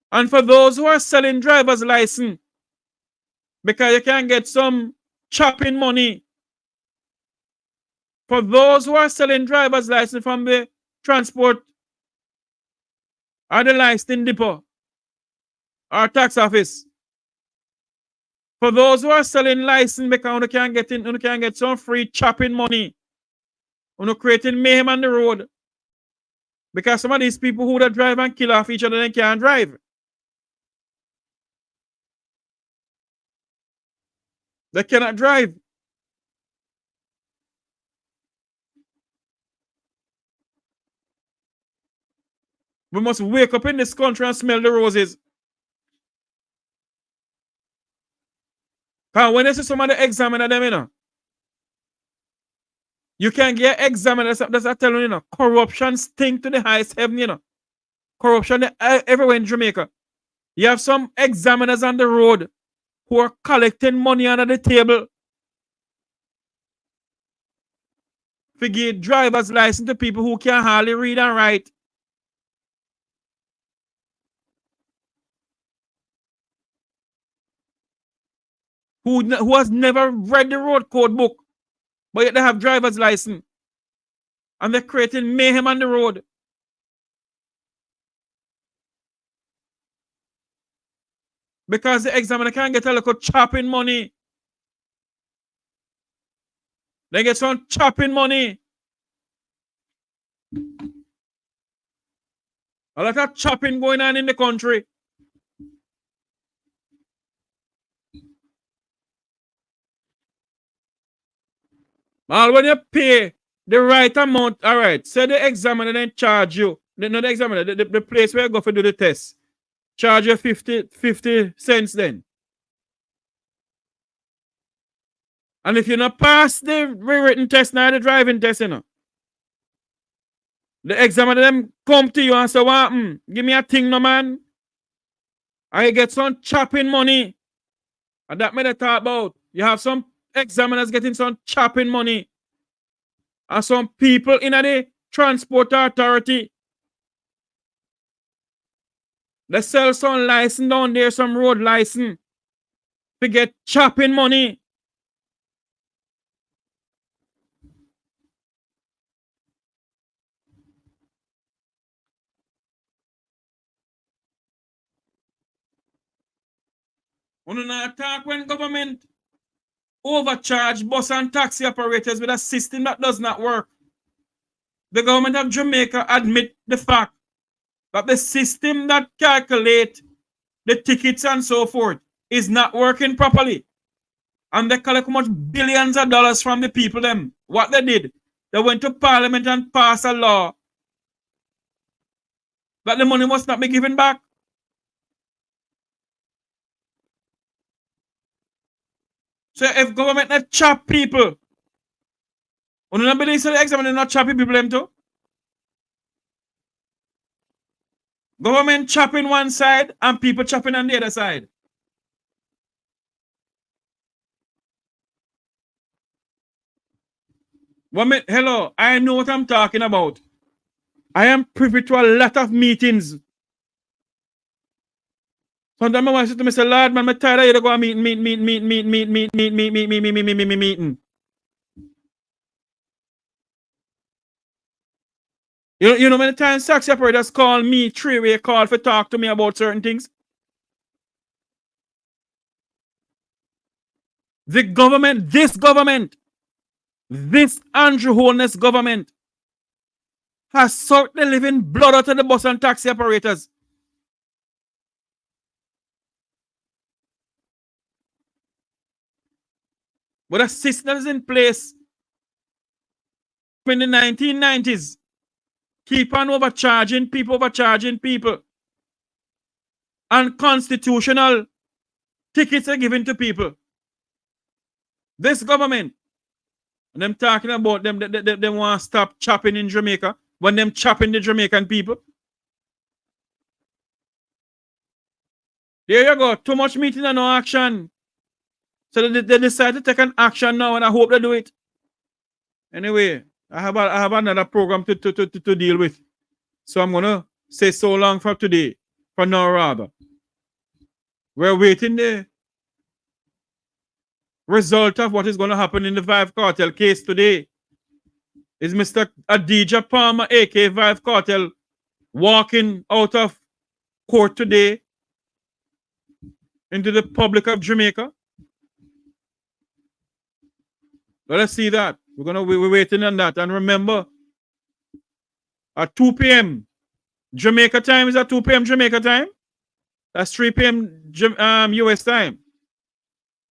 And for those who are selling driver's license, because you can get some chopping money. For those who are selling driver's license from the transport or the license depot or tax office. For those who are selling license because you can get some free chopping money. You creating mayhem on the road. Because some of these people who that drive and kill off each other, they can't drive. They cannot drive. We must wake up in this country and smell the roses. Because when you see somebody examine them, you know, you can get examined. That's I tell you, you know, corruption stink to the highest heaven, you know. Corruption everywhere in Jamaica. You have some examiners on the road who are collecting money under the table to give driver's license to people who can hardly read and write. Who has never read the road code book, but yet they have driver's license. And they're creating mayhem on the road. Because the examiner can't get a little chopping money. They get some chopping money. A lot of chopping going on in the country. Well, when you pay the right amount, all right, say the examiner then charge you, not the examiner, the place where you go for do the test, charge you 50 cents then. And if you not pass the rewritten test now, the driving test, you know, the examiner them come to you and say, what happened? Give me a thing, no man. I get some chopping money. And that made I talk about. You have some examiners getting some chopping money. And some people in the transport authority. They sell some license down there, some road license. To get chopping money. When you talk when government overcharge bus and taxi operators with a system that does not work. The government of Jamaica admit the fact that the system that calculate the tickets and so forth is not working properly. And they collect much billions of dollars from the people them. What they did, they went to parliament and passed a law that the money must not be given back. So if government not chop people, you don't believe so the examiner not chopping people them too? Government chopping one side and people chopping on the other side. Hello, I know what I'm talking about. I am privy to a lot of meetings. Sometimes I want to say to Mr. Lord, man, I'm tired of you to go and meeting. You know many times taxi operators call me, three-way call for talk to me about certain things. The government, this Andrew Holness government has sucked the living blood out of the bus and taxi operators. But a system is in place in the 1990s. Keep on overcharging people. Unconstitutional tickets are given to people. This government, and them talking about them, they want to stop chopping in Jamaica when them chopping the Jamaican people. There you go. Too much meeting and no action. So they decide to take an action now, and I hope they do it. Anyway, I have another program to deal with. So I'm gonna say so long for today. For now, rather. We're waiting the result of what is going to happen in the Vive Cartel case today. Is Mr. Adidja Palmer, aka Vive Cartel, walking out of court today into the public of Jamaica? Let us see that. We're waiting on that. And remember, at 2 p.m. Jamaica time, is at 2 p.m. Jamaica time? That's 3 p.m. US time.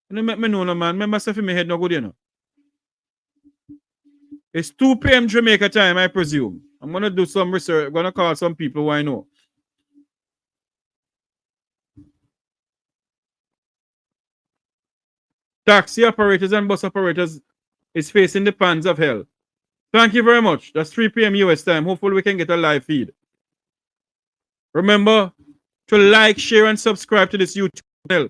You make me know, no, man. Remember, stuff in my head no good, you know. It's 2 p.m. Jamaica time, I presume. I'm going to do some research. I'm going to call some people who I know. Taxi operators and bus operators is facing the pans of hell. Thank you very much. That's 3 p.m. US time. Hopefully we can get a live feed. Remember to like, share, and subscribe to this YouTube channel.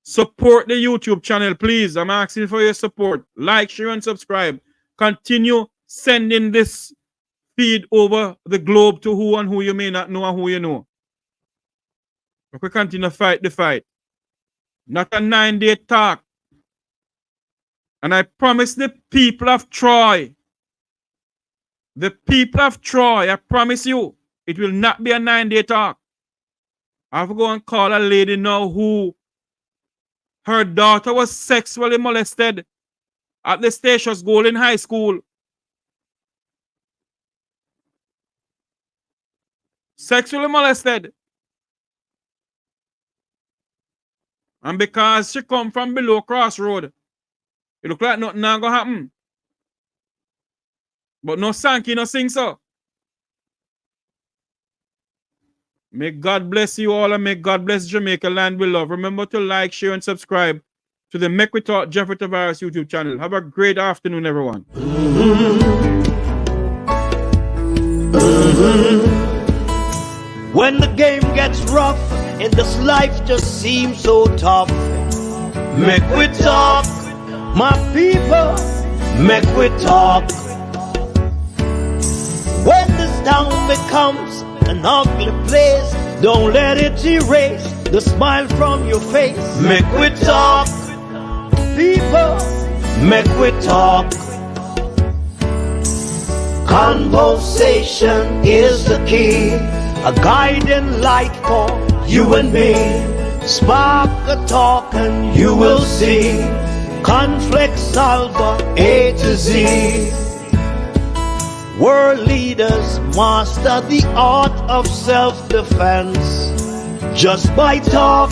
Support the YouTube channel, please. I'm asking for your support. Like, share, and subscribe. Continue sending this feed over the globe to who and who you may not know and who you know. We continue to fight the fight. Not a 9-day talk. And I promise the people of Troy, I promise you, it will not be a 9-day talk. I have to go and call a lady now who her daughter was sexually molested at the Statius Golden High School. Sexually molested. And because she come from below Crossroad, it look like nothing not gonna happen. But no Sankey, no sing so. May God bless you all and may God bless Jamaica land we love. Remember to like, share, and subscribe to the Make We Talk Jeffrey Tavares YouTube channel. Have a great afternoon, everyone. When the game gets rough and this life just seems so tough, make we talk, my people, make we talk. When this town becomes an ugly place, don't let it erase the smile from your face. Make we talk, people, make we talk. Conversation is the key, a guiding light for you and me. Spark a talk and you will see. Conflict solver A to Z. World leaders master the art of self-defense just by talk.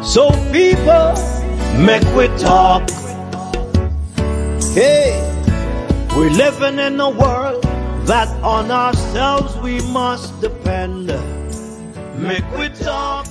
So people, make we talk. Hey, we're living in a world that on ourselves we must depend. Make we talk.